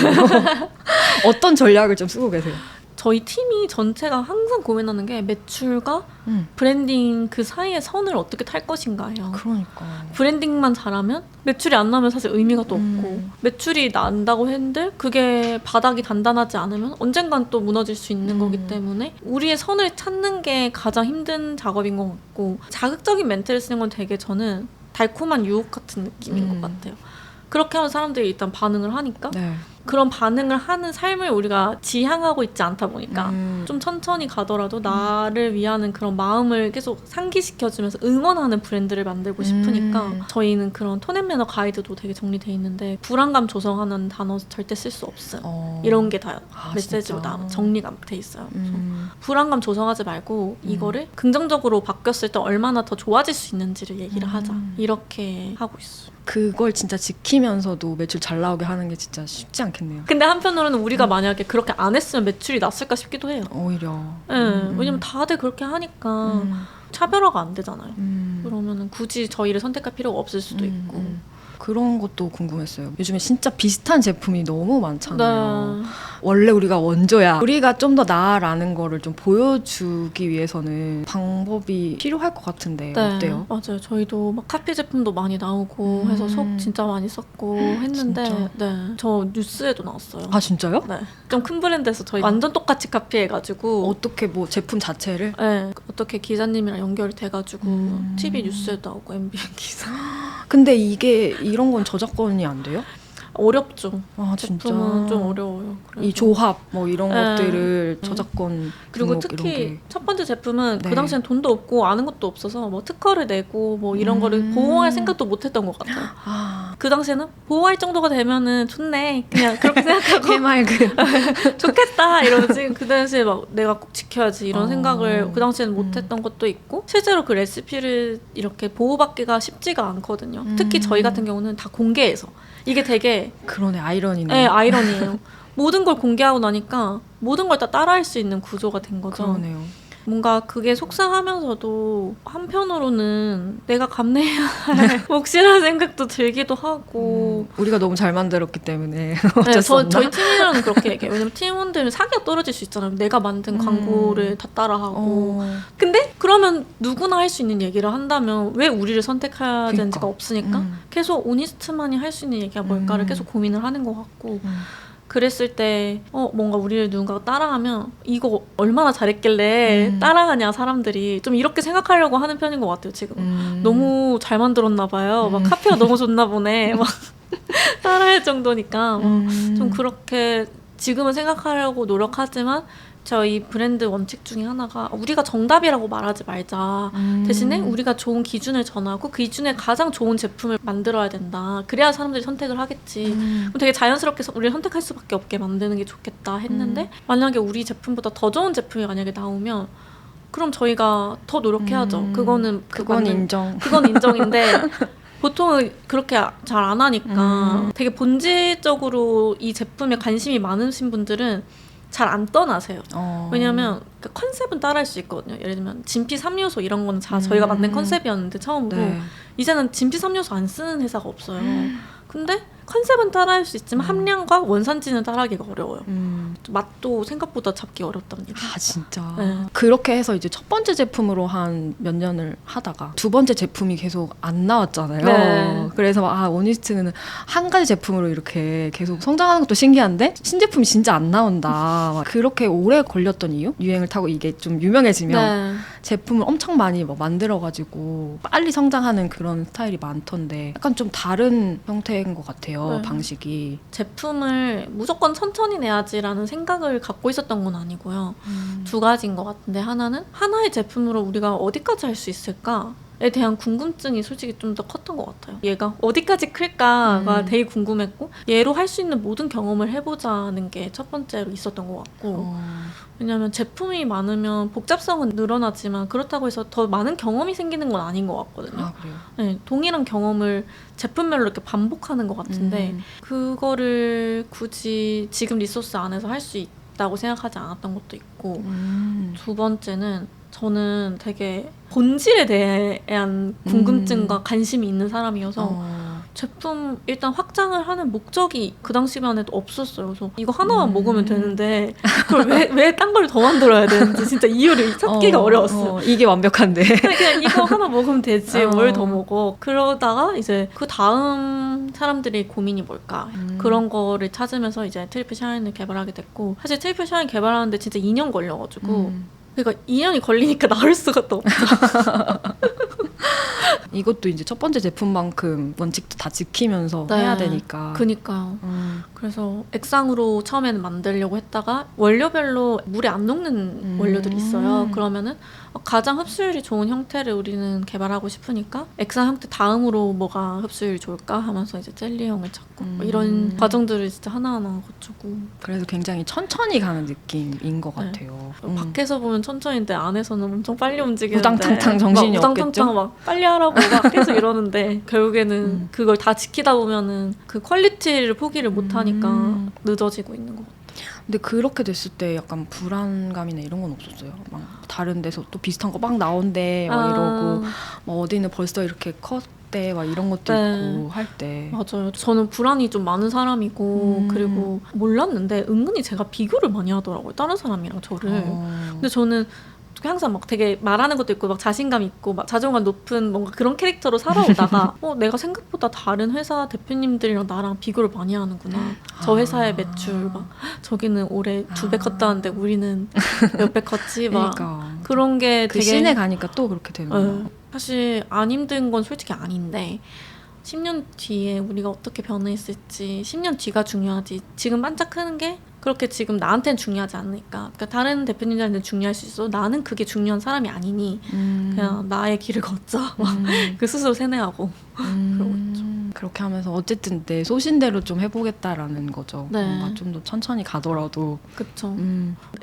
어떤 전략을 좀 쓰고 계세요? 저희 팀이 전체가 항상 고민하는 게 매출과 브랜딩 그 사이의 선을 어떻게 탈 것인가예요. 그러니까. 브랜딩만 잘하면 매출이 안 나면 사실 의미가 또 없고 매출이 난다고 했는데 그게 바닥이 단단하지 않으면 언젠간 또 무너질 수 있는 거기 때문에 우리의 선을 찾는 게 가장 힘든 작업인 것 같고 자극적인 멘트를 쓰는 건 되게 저는 달콤한 유혹 같은 느낌인 것 같아요. 그렇게 하면 사람들이 일단 반응을 하니까 네. 그런 반응을 하는 삶을 우리가 지향하고 있지 않다 보니까 좀 천천히 가더라도 나를 위하는 그런 마음을 계속 상기시켜주면서 응원하는 브랜드를 만들고 싶으니까 저희는 그런 톤앤매너 가이드도 되게 정리돼 있는데 불안감 조성하는 단어 절대 쓸 수 없어요. 이런 게 다 메시지로 다 정리가 돼 있어요. 그래서 불안감 조성하지 말고 이거를 긍정적으로 바뀌었을 때 얼마나 더 좋아질 수 있는지를 얘기를 하자. 이렇게 하고 있어요. 그걸 진짜 지키면서도 매출 잘 나오게 하는 게 진짜 쉽지 않겠네요. 근데 한편으로는 우리가 만약에 그렇게 안 했으면 매출이 났을까 싶기도 해요. 오히려. 네, 왜냐면 다들 그렇게 하니까 차별화가 안 되잖아요. 그러면 굳이 저희를 선택할 필요가 없을 수도 있고. 그런 것도 궁금했어요. 요즘에 진짜 비슷한 제품이 너무 많잖아요. 네. 원래 우리가 원조야. 우리가 좀 더 나아라는 거를 좀 보여주기 위해서는 방법이 필요할 것 같은데 네, 어때요? 맞아요. 저희도 막 카피 제품도 많이 나오고 해서 속 진짜 많이 썼고 했는데 진짜? 네, 저 뉴스에도 나왔어요. 아 진짜요? 네, 좀 큰 브랜드에서 저희 완전 똑같이 카피해가지고 어떻게 뭐 제품 자체를? 네, 어떻게 기자님이랑 연결이 돼가지고 TV 뉴스에도 나오고 MBN 기사. 근데 이게 이런 건 저작권이 안 돼요? 어렵죠. 아 진짜. 제품은 좀 어려워요. 이 조합 뭐 이런 네. 것들을 저작권 그리고 등록 이런 특히 게. 첫 번째 제품은 네. 그 당시엔 돈도 없고 아는 것도 없어서 뭐 특허를 내고 뭐 이런 거를 보호할 생각도 못 했던 것 같아요. 아 그 당시에는 보호할 정도가 되면은 좋네. 그냥 그렇게 생각하고 해맑은. 좋겠다 이러지. 그 당시에 막 내가 꼭 지켜야지 이런 생각을 그 당시에는 못 했던 것도 있고 실제로 그 레시피를 이렇게 보호받기가 쉽지가 않거든요. 특히 저희 같은 경우는 다 공개해서 이게 되게 그러네 아이러니네. 네, 아이러니예요. 모든 걸 공개하고 나니까 모든 걸 다 따라할 수 있는 구조가 된 거죠. 그러네요. 뭔가 그게 속상하면서도 한편으로는 내가 감내해야 할 몫이라는 생각도 들기도 하고 우리가 너무 잘 만들었기 때문에 네, 어쩔 수 없나? 저희 팀이랑은 그렇게 얘기해요. 왜냐면 팀원들은 사기가 떨어질 수 있잖아요. 내가 만든 광고를 다 따라하고 근데 그러면 누구나 할 수 있는 얘기를 한다면 왜 우리를 선택해야 되는지가 없으니까 계속 오니스트만이 할 수 있는 얘기가 뭘까를 계속 고민을 하는 것 같고 그랬을 때 뭔가 우리를 누군가가 따라하면 이거 얼마나 잘했길래 따라하냐 사람들이 좀 이렇게 생각하려고 하는 편인 것 같아요 지금. 너무 잘 만들었나 봐요. 막 카피가 너무 좋나 보네. 막 따라할 정도니까 좀 그렇게 지금은 생각하려고 노력하지만 저희 브랜드 원칙 중에 하나가 우리가 정답이라고 말하지 말자. 대신에 우리가 좋은 기준을 전하고 그 기준에 가장 좋은 제품을 만들어야 된다. 그래야 사람들이 선택을 하겠지. 그럼 되게 자연스럽게 우리를 선택할 수밖에 없게 만드는 게 좋겠다 했는데 만약에 우리 제품보다 더 좋은 제품이 만약에 나오면 그럼 저희가 더 노력해야죠. 그건 인정. 그건 인정인데 보통은 그렇게 잘 안 하니까 되게 본질적으로 이 제품에 관심이 많으신 분들은 잘 안 떠나세요. 왜냐면 그 컨셉은 따라할 수 있거든요. 예를 들면 진피 3요소 이런 거는 저희가 만든 컨셉이었는데 처음으로 네. 이제는 진피 3요소 안 쓰는 회사가 없어요. 근데 컨셉은 따라할 수 있지만 함량과 원산지는 따라하기가 어려워요. 맛도 생각보다 잡기 어렵답니다. 아 진짜. 네. 그렇게 해서 이제 첫 번째 제품으로 한 몇 년을 하다가 두 번째 제품이 계속 안 나왔잖아요. 네. 그래서 오니스트는 한 가지 제품으로 이렇게 계속 성장하는 것도 신기한데 신제품이 진짜 안 나온다. 막 그렇게 오래 걸렸던 이유? 유행을 타고 이게 좀 유명해지면 네. 제품을 엄청 많이 막 만들어가지고 빨리 성장하는 그런 스타일이 많던데 약간 좀 다른 형태인 것 같아요. 네. 방식이. 제품을 무조건 천천히 내야지라는 생각을 갖고 있었던 건 아니고요. 두 가지인 것 같은데 하나는 하나의 제품으로 우리가 어디까지 할 수 있을까에 대한 궁금증이 솔직히 좀 더 컸던 것 같아요. 얘가 어디까지 클까가 되게 궁금했고 얘로 할 수 있는 모든 경험을 해보자는 게 첫 번째로 있었던 것 같고 왜냐하면 제품이 많으면 복잡성은 늘어나지만 그렇다고 해서 더 많은 경험이 생기는 건 아닌 것 같거든요. 아 그래요? 네, 동일한 경험을 제품별로 이렇게 반복하는 것 같은데 그거를 굳이 지금 리소스 안에서 할 수 있다고 생각하지 않았던 것도 있고 두 번째는 저는 되게 본질에 대한 궁금증과 관심이 있는 사람이어서 제품 일단 확장을 하는 목적이 그 당시만 해도 없었어요. 그래서 이거 하나만 먹으면 되는데 그걸 왜 딴 걸 더 만들어야 되는지 진짜 이유를 찾기가 어려웠어요. 이게 완벽한데. 그냥 이거 하나 먹으면 되지 뭘 더 먹어. 그러다가 이제 그 다음 사람들이 고민이 뭘까 그런 거를 찾으면서 이제 트리플 샤인을 개발하게 됐고 사실 트리플 샤인 개발하는데 진짜 2년 걸려가지고 그러니까 2년이 걸리니까 나올 수가 또 없죠. 이것도 이제 첫 번째 제품만큼 원칙도 다 지키면서 네. 해야 되니까. 그니까요. 그래서 액상으로 처음에는 만들려고 했다가 원료별로 물에 안 녹는 원료들이 있어요. 그러면은 가장 흡수율이 좋은 형태를 우리는 개발하고 싶으니까 액상 형태 다음으로 뭐가 흡수율이 좋을까 하면서 이제 젤리형을 찾고 뭐 이런 과정들을 진짜 하나하나 거치고. 그래서 굉장히 천천히 가는 느낌인 것 네. 같아요. 밖에서 보면 천천히인데 안에서는 엄청 빨리 움직이는데 우당탕탕 정신이 막 우당탕탕 없겠죠? 막 빨리 하라고 막 계속 이러는데 결국에는 그걸 다 지키다 보면은 그 퀄리티를 포기를 못하니까 늦어지고 있는 것 같아요. 근데 그렇게 됐을 때 약간 불안감이나 이런 건 없었어요? 막 다른 데서 또 비슷한 거 막 나온대 막 이러고 막 어디는 벌써 이렇게 컸대 막 이런 것도 네. 있고 할 때. 맞아요. 저는 불안이 좀 많은 사람이고 그리고 몰랐는데 은근히 제가 비교를 많이 하더라고요. 다른 사람이랑 저를. 근데 저는 항상 막 되게 말하는 것도 있고 막 자신감 있고 막 자존감 높은 뭔가 그런 캐릭터로 살아오다가 내가 생각보다 다른 회사 대표님들이랑 나랑 비교를 많이 하는구나. 저 회사의 매출 막 저기는 올해 2배 컸다는데 우리는 몇 배 컸지 막 그러니까. 그런 게 그 되게 씬에 가니까 또 그렇게 되는 거야. 사실 안 힘든 건 솔직히 아닌데 10년 뒤에 우리가 어떻게 변화했을지 10년 뒤가 중요하지 지금 반짝 크는 게 그렇게 지금 나한테는 중요하지 않으니까 그러니까 다른 대표님들한테는 중요할 수 있어 나는 그게 중요한 사람이 아니니 그냥 나의 길을 걷자 그 스스로 세뇌하고 그러고 있죠. 그렇게 하면서 어쨌든 내 소신대로 좀 해보겠다라는 거죠. 네. 뭔가 좀 더 천천히 가더라도. 그쵸.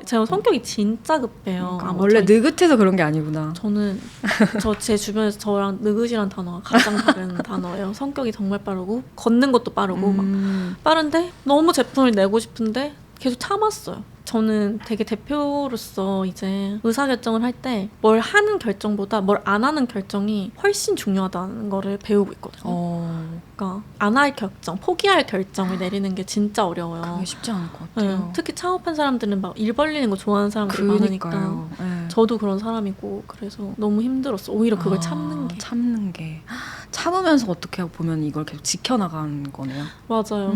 제가 성격이 진짜 급해요. 그러니까 원래 느긋해서 그런 게 아니구나. 저는 제 주변에서 저랑 느긋이란 단어가 가장 다른 단어예요. 성격이 정말 빠르고 걷는 것도 빠르고 막 빠른데 너무 제품을 내고 싶은데 계속 참았어요. 저는 되게 대표로서 이제 의사결정을 할 때 뭘 하는 결정보다 뭘 안 하는 결정이 훨씬 중요하다는 거를 배우고 있거든요. 그러니까 안 할 결정, 포기할 결정을 내리는 게 진짜 어려워요. 그게 쉽지 않을 것 같아요. 네, 특히 창업한 사람들은 막 일 벌리는 거 좋아하는 사람들이 많으니까 그러니까요. 네. 저도 그런 사람이고 그래서 너무 힘들었어. 오히려 그걸 참는 게. 참는 게. 참으면서 어떻게 보면 이걸 계속 지켜나가는 거네요. 맞아요.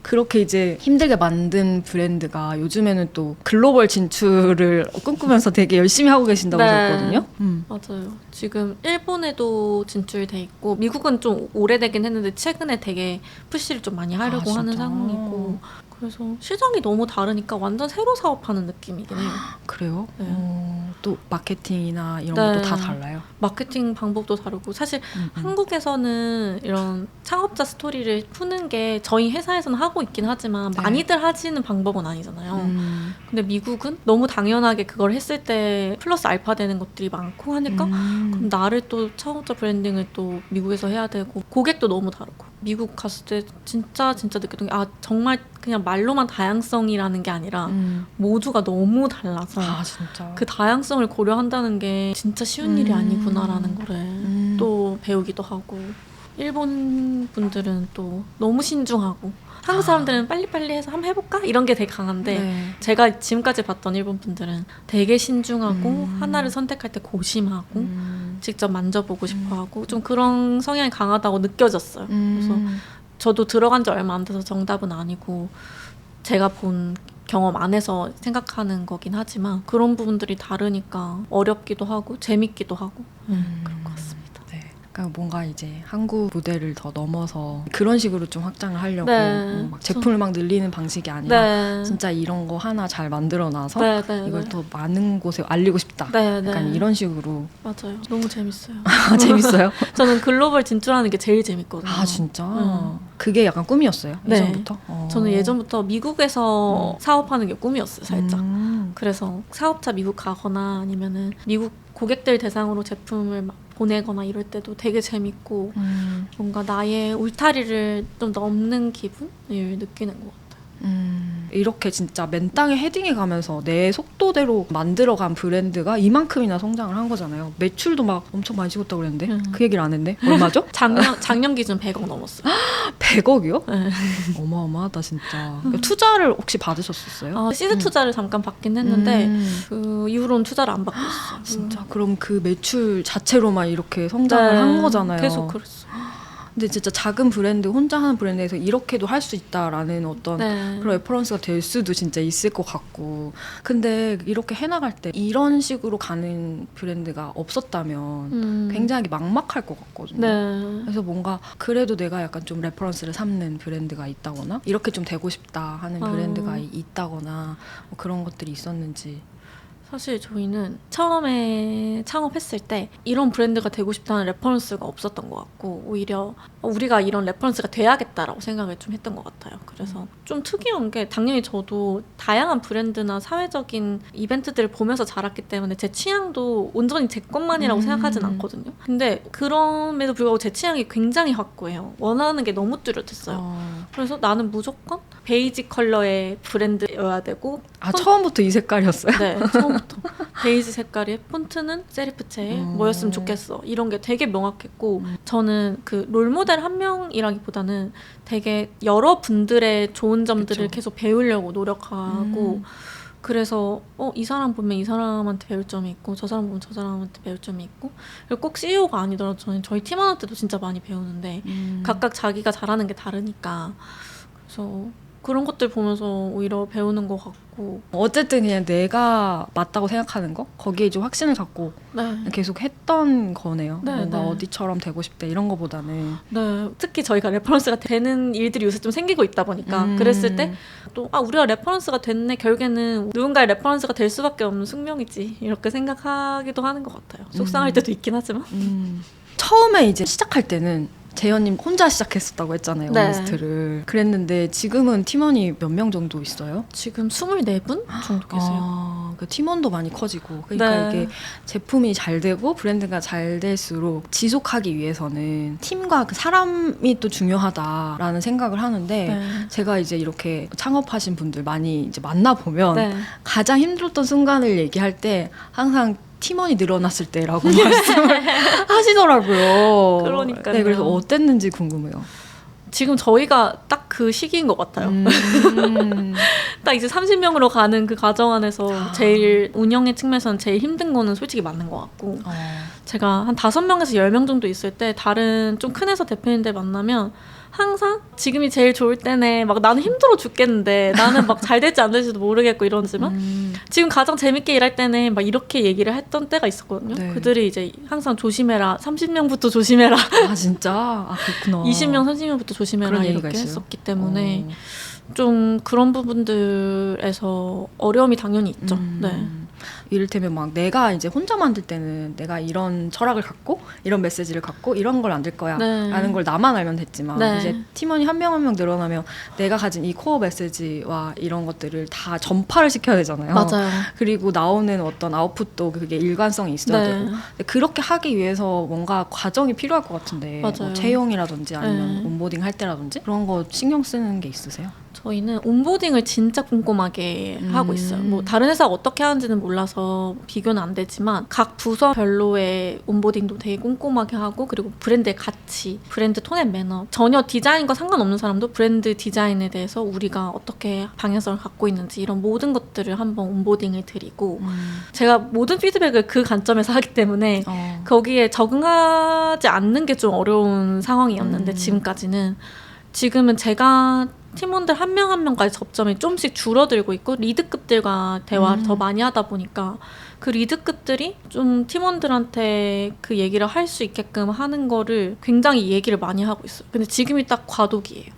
그렇게 이제 힘들게 만든 브랜드가 요즘에는 또 글로벌 진출을 꿈꾸면서 되게 열심히 하고 계신다고 네. 들었거든요. 맞아요. 지금 일본에도 진출돼 있고 미국은 좀 오래되긴 했는데 최근에 되게 푸시를 좀 많이 하려고 하는 진짜? 상황이고 그래서 시장이 너무 다르니까 완전 새로 사업하는 느낌이긴 해요. 그래요? 네. 또 마케팅이나 이런 네. 것도 다 달라요? 마케팅 방법도 다르고 사실 한국에서는 이런 창업자 스토리를 푸는 게 저희 회사에서는 하고 있긴 하지만 네. 많이들 하시는 방법은 아니잖아요. 근데 미국은 너무 당연하게 그걸 했을 때 플러스 알파 되는 것들이 많고 하니까 그럼 나를 또 창업자 브랜딩을 또 미국에서 해야 되고 고객도 너무 다르고 미국 갔을 때 진짜 느꼈던 게 정말 그냥 말로만 다양성이라는 게 아니라 모두가 너무 달라서 진짜. 그 다양성을 고려한다는 게 진짜 쉬운 일이 아니구나라는 거를 또 배우기도 하고 일본 분들은 또 너무 신중하고 한국 사람들은 빨리빨리 해서 한번 해볼까? 이런 게 되게 강한데 네. 제가 지금까지 봤던 일본 분들은 되게 신중하고 하나를 선택할 때 고심하고 직접 만져보고 싶어하고 좀 그런 성향이 강하다고 느껴졌어요. 그래서 저도 들어간 지 얼마 안 돼서 정답은 아니고 제가 본 경험 안에서 생각하는 거긴 하지만 그런 부분들이 다르니까 어렵기도 하고 재밌기도 하고 그런 것 같습니다. 그러니까 뭔가 이제 한국 모델을 더 넘어서 그런 식으로 좀 확장을 하려고 네. 막 제품을 막 늘리는 방식이 아니라 네. 진짜 이런 거 하나 잘 만들어놔서 네, 네, 이걸 네. 더 많은 곳에 알리고 싶다. 네, 약간 네. 이런 식으로. 맞아요. 너무 재밌어요. 재밌어요? 저는 글로벌 진출하는 게 제일 재밌거든요. 아 진짜? 그게 약간 꿈이었어요? 네. 예전부터? 저는 예전부터 미국에서 사업하는 게 꿈이었어요, 살짝. 음. 그래서 사업자 미국 가거나 아니면은 미국 고객들 대상으로 제품을 막 보내거나 이럴 때도 되게 재밌고 뭔가 나의 울타리를 좀 넘는 기분을 느끼는 것 같아요. 이렇게 진짜 맨 땅에 헤딩해 가면서 내 속도대로 만들어간 브랜드가 이만큼이나 성장을 한 거잖아요. 매출도 막 엄청 많이 찍었다고 그랬는데 그 얘기를 안 했네. 얼마죠? 작년 기준 100억 넘었어요. 100억이요? 네. 어마어마하다 진짜. 투자를 혹시 받으셨었어요? 시드 투자를 잠깐 받긴 했는데 그 이후로는 투자를 안 받고 있어요. 진짜 그럼 그 매출 자체로만 이렇게 성장을 한 거잖아요. 계속 그랬어요. 근데 진짜 작은 브랜드, 혼자 하는 브랜드에서 이렇게도 할 수 있다라는 어떤 네. 그런 레퍼런스가 될 수도 진짜 있을 것 같고. 근데 이렇게 해나갈 때 이런 식으로 가는 브랜드가 없었다면 굉장히 막막할 것 같거든요. 네. 그래서 뭔가 그래도 내가 약간 좀 레퍼런스를 삼는 브랜드가 있다거나 이렇게 좀 되고 싶다 하는 브랜드가 있다거나 뭐 그런 것들이 있었는지. 사실 저희는 처음에 창업했을 때 이런 브랜드가 되고 싶다는 레퍼런스가 없었던 것 같고 오히려 우리가 이런 레퍼런스가 돼야겠다라고 생각을 좀 했던 것 같아요. 그래서 좀 특이한 게 당연히 저도 다양한 브랜드나 사회적인 이벤트들을 보면서 자랐기 때문에 제 취향도 온전히 제 것만이라고 생각하진 않거든요. 근데 그럼에도 불구하고 제 취향이 굉장히 확고해요. 원하는 게 너무 뚜렷했어요. 그래서 나는 무조건 베이지 컬러의 브랜드여야 되고 처음부터 이 색깔이었어요? 네, 처음부터 베이지 색깔의 폰트는 세리프체 뭐였으면 좋겠어 이런 게 되게 명확했고 저는 그 롤모델 한 명이라기보다는 되게 여러 분들의 좋은 점들을 그쵸. 계속 배우려고 노력하고 그래서 이 사람 보면 이 사람한테 배울 점이 있고 저 사람 보면 저 사람한테 배울 점이 있고 그리고 꼭 CEO가 아니더라도 저는 저희 팀원한테도 진짜 많이 배우는데 각각 자기가 잘하는 게 다르니까 그래서 그런 것들 보면서 오히려 배우는 것 같고 어쨌든 그냥 내가 맞다고 생각하는 거 거기에 좀 확신을 갖고 네. 계속 했던 거네요. 네, 뭔가 네. 어디처럼 되고 싶대 이런 거보다는. 네, 특히 저희가 레퍼런스가 되는 일들이 요새 좀 생기고 있다 보니까 그랬을 때 또 우리가 레퍼런스가 됐네 결국에는 누군가의 레퍼런스가 될 수밖에 없는 숙명이지 이렇게 생각하기도 하는 것 같아요. 속상할 때도 있긴 하지만 처음에 이제 시작할 때는 재현님 혼자 시작했었다고 했잖아요. 네. 오니스트를. 그랬는데 지금은 팀원이 몇 명 정도 있어요? 지금 24분 정도 계세요. 그 팀원도 많이 커지고 그러니까 네. 이게 제품이 잘 되고 브랜드가 잘 될수록 지속하기 위해서는 팀과 그 사람이 또 중요하다라는 생각을 하는데 네. 제가 이제 이렇게 창업하신 분들 많이 이제 만나보면 네. 가장 힘들었던 순간을 얘기할 때 항상 팀원이 늘어났을 때라고 말씀을 하시더라고요. 그러니까요. 네, 그래서 어땠는지 궁금해요. 지금 저희가 딱 그 시기인 것 같아요. 딱 이제 30명으로 가는 그 과정 안에서 제일 운영의 측면에서는 제일 힘든 거는 솔직히 맞는 것 같고 제가 한 5명에서 10명 정도 있을 때 다른 좀 큰 회사 대표님들 만나면 항상 지금이 제일 좋을 때네 막 나는 힘들어 죽겠는데 나는 막 잘 될지 안 될지도 모르겠고 이러지만 지금 가장 재밌게 일할 때네 막 이렇게 얘기를 했던 때가 있었거든요. 네. 그들이 이제 항상 조심해라 30명부터 조심해라 아 진짜? 아 그렇구나. 20명 30명부터 조심해라 그런 얘기가 이렇게 있어요? 했었기 때문에 좀 그런 부분들에서 어려움이 당연히 있죠. 네. 이를테면 막 내가 이제 혼자 만들 때는 내가 이런 철학을 갖고 이런 메시지를 갖고 이런 걸 만들 거야 네. 라는 걸 나만 알면 됐지만 네. 이제 팀원이 한 명 한 명 늘어나면 내가 가진 이 코어 메시지와 이런 것들을 다 전파를 시켜야 되잖아요. 맞아요. 그리고 나오는 어떤 아웃풋도 그게 일관성이 있어야 네. 되고 근데 그렇게 하기 위해서 뭔가 과정이 필요할 것 같은데 맞아요. 뭐 채용이라든지 아니면 네. 온보딩 할 때라든지 그런 거 신경 쓰는 게 있으세요? 저희는 온보딩을 진짜 꼼꼼하게 하고 있어요. 뭐 다른 회사가 어떻게 하는지는 몰라서 비교는 안 되지만 각 부서별로의 온보딩도 되게 꼼꼼하게 하고 그리고 브랜드의 가치, 브랜드 톤 앤 매너 전혀 디자인과 상관없는 사람도 브랜드 디자인에 대해서 우리가 어떻게 방향성을 갖고 있는지 이런 모든 것들을 한번 온보딩을 드리고 제가 모든 피드백을 그 관점에서 하기 때문에 거기에 적응하지 않는 게 좀 어려운 상황이었는데 지금은 제가 팀원들 한 명 한 명까지 접점이 조금씩 줄어들고 있고 리드급들과 대화를 더 많이 하다 보니까 그 리드급들이 좀 팀원들한테 그 얘기를 할 수 있게끔 하는 거를 굉장히 얘기를 많이 하고 있어요. 근데 지금이 딱 과도기예요.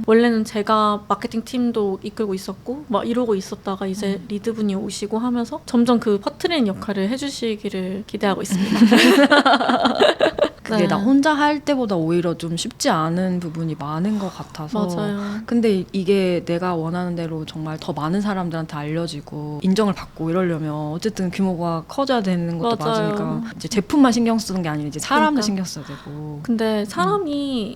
원래는 제가 마케팅 팀도 이끌고 있었고 막 이러고 있었다가 이제 리드분이 오시고 하면서 점점 그 퍼트리는 역할을 해주시기를 기대하고 있습니다. 그게 네. 나 혼자 할 때보다 오히려 좀 쉽지 않은 부분이 많은 것 같아서. 맞아요. 근데 이게 내가 원하는 대로 정말 더 많은 사람들한테 알려지고 인정을 받고 이러려면 어쨌든 규모가 커져야 되는 것도 맞아요. 맞으니까 이제 제품만 신경 쓰는 게 아니라 이제 사람도 그러니까. 신경 써야 되고. 근데 사람이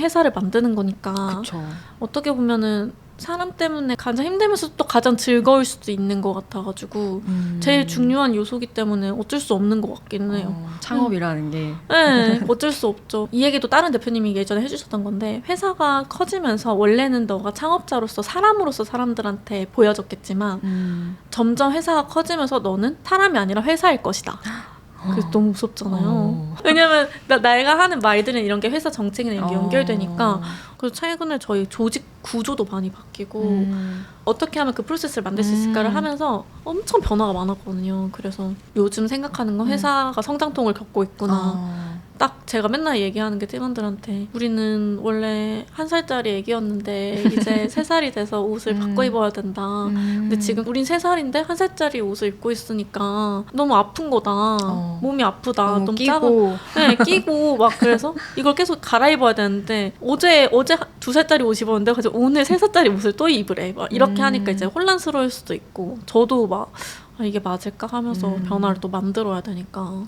회사를 만드는 거니까 그쵸. 어떻게 보면은 사람 때문에 가장 힘들면서 또 가장 즐거울 수도 있는 것 같아가지고 제일 중요한 요소기 때문에 어쩔 수 없는 것 같기는 해요. 창업이라는 게. 네, 어쩔 수 없죠. 이 얘기도 다른 대표님이 예전에 해주셨던 건데 회사가 커지면서 원래는 너가 창업자로서 사람으로서 사람들한테 보여졌겠지만 점점 회사가 커지면서 너는 사람이 아니라 회사일 것이다. 그래서 너무 무섭잖아요. 왜냐면 내가 하는 말들은 이런 게 회사 정책이나 이런 게 연결되니까. 그래서 최근에 저희 조직 구조도 많이 바뀌고 어떻게 하면 그 프로세스를 만들 수 있을까를 하면서 엄청 변화가 많았거든요. 그래서 요즘 생각하는 건 회사가 성장통을 겪고 있구나. 딱 제가 맨날 얘기하는 게 팀원들한테 우리는 원래 1살짜리 애기였는데 이제 3살이 돼서 옷을 바꿔 입어야 된다. 근데 지금 우린 3살인데 1살짜리 옷을 입고 있으니까 너무 아픈 거다. 몸이 아프다. 너무 너무 끼고. 네, 끼고 막 그래서 이걸 계속 갈아입어야 되는데 어제 2살짜리 옷 입었는데 그래서 오늘 3살짜리 옷을 또 입으래. 막 이렇게 하니까 이제 혼란스러울 수도 있고 저도 막 이게 맞을까 하면서 변화를 또 만들어야 되니까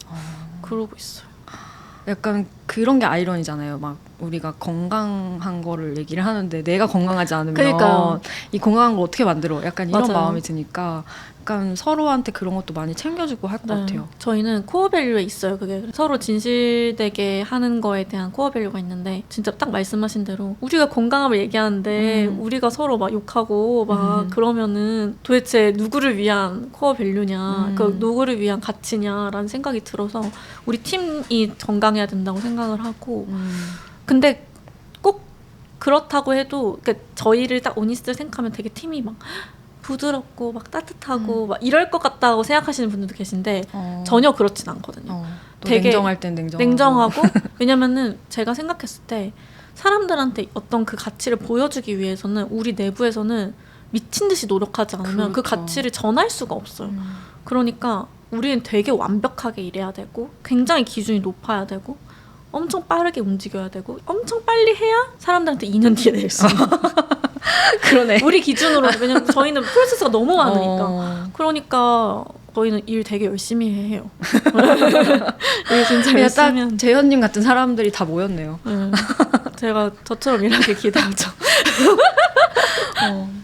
그러고 있어요. 약간 그런 게 아이러니잖아요. 막 우리가 건강한 거를 얘기를 하는데 내가 건강하지 않으면 그러니까요. 이 건강한 걸 어떻게 만들어? 약간 이런 맞아요. 마음이 드니까 약간 서로한테 그런 것도 많이 챙겨주고 할 것 같아요. 저희는 코어 밸류에 있어요. 그게 서로 진실되게 하는 거에 대한 코어 밸류가 있는데 진짜 딱 말씀하신 대로 우리가 건강함을 얘기하는데 우리가 서로 막 욕하고 막 그러면은 도대체 누구를 위한 코어 밸류냐 그 누구를 위한 가치냐라는 생각이 들어서 우리 팀이 건강해야 된다고 생각을 하고 근데 꼭 그렇다고 해도 그러니까 저희를 딱 오니스트를 생각하면 되게 팀이 막 부드럽고 막 따뜻하고 막 이럴 것 같다고 생각하시는 분들도 계신데 전혀 그렇진 않거든요. 또 되게 냉정할 땐 냉정하고 왜냐면은 제가 생각했을 때 사람들한테 어떤 그 가치를 보여주기 위해서는 우리 내부에서는 미친 듯이 노력하지 않으면 그 그렇죠. 가치를 전할 수가 없어요. 그러니까 우리는 되게 완벽하게 일해야 되고 굉장히 기준이 높아야 되고 엄청 빠르게 움직여야 되고 엄청 빨리 해야 사람들한테 2년 뒤에 낼 수 있는 그러네. 우리 기준으로 왜냐면 저희는 프로세스가 너무 많으니까 그러니까 저희는 일 되게 열심히 해요. 일 진짜 그냥 열심히 딱 하는 재현님 같은 사람들이 다 모였네요. 제가 저처럼 일하길 기대하죠.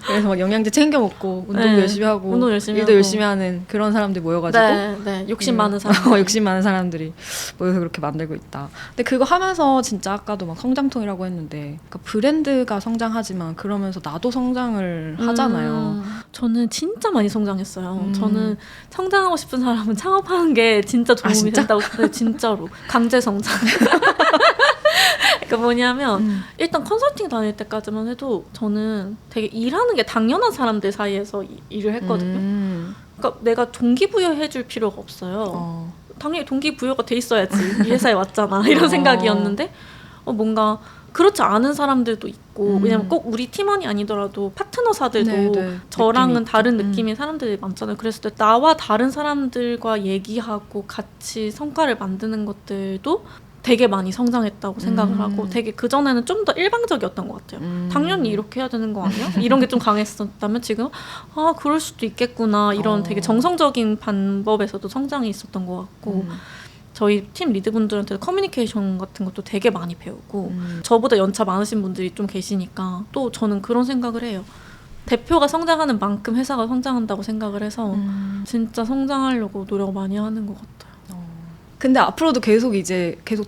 그래서 막 영양제 챙겨 먹고 운동도 네, 열심히 하고 운동 열심히 일도 하고. 열심히 하는 그런 사람들이 모여가지고 네, 욕심 많은 사람. 욕심 많은 사람들이 모여서 그렇게 만들고 있다. 근데 그거 하면서 진짜 아까도 막 성장통이라고 했는데 그러니까 브랜드가 성장하지만 그러면서 나도 성장을 하잖아요. 저는 진짜 많이 성장했어요. 저는 성장하고 싶은 사람은 창업하는 게 진짜 도움이 진짜? 된다고 생각해요. 진짜로. 강제 성장. 그러니까 뭐냐면 일단 컨설팅 다닐 때까지만 해도 저는 되게 일하는 게 당연한 사람들 사이에서 일을 했거든요. 그러니까 내가 동기부여해줄 필요가 없어요. 당연히 동기부여가 돼 있어야지 이 회사에 왔잖아 이런 생각이었는데 뭔가 그렇지 않은 사람들도 있고 왜냐면 꼭 우리 팀원이 아니더라도 파트너사들도 네, 저랑은 느낌이 다른 느낌의 사람들이 많잖아요. 그랬을 때 나와 다른 사람들과 얘기하고 같이 성과를 만드는 것들도 되게 많이 성장했다고 생각을 하고 되게 그전에는 좀 더 일방적이었던 것 같아요. 당연히 이렇게 해야 되는 거 아니야? 이런 게 좀 강했었다면 지금 그럴 수도 있겠구나 이런 되게 정성적인 방법에서도 성장이 있었던 것 같고 저희 팀 리드분들한테 커뮤니케이션 같은 것도 되게 많이 배우고 저보다 연차 많으신 분들이 좀 계시니까 또 저는 그런 생각을 해요. 대표가 성장하는 만큼 회사가 성장한다고 생각을 해서 진짜 성장하려고 노력 많이 하는 것 같아요. 근데 앞으로도 계속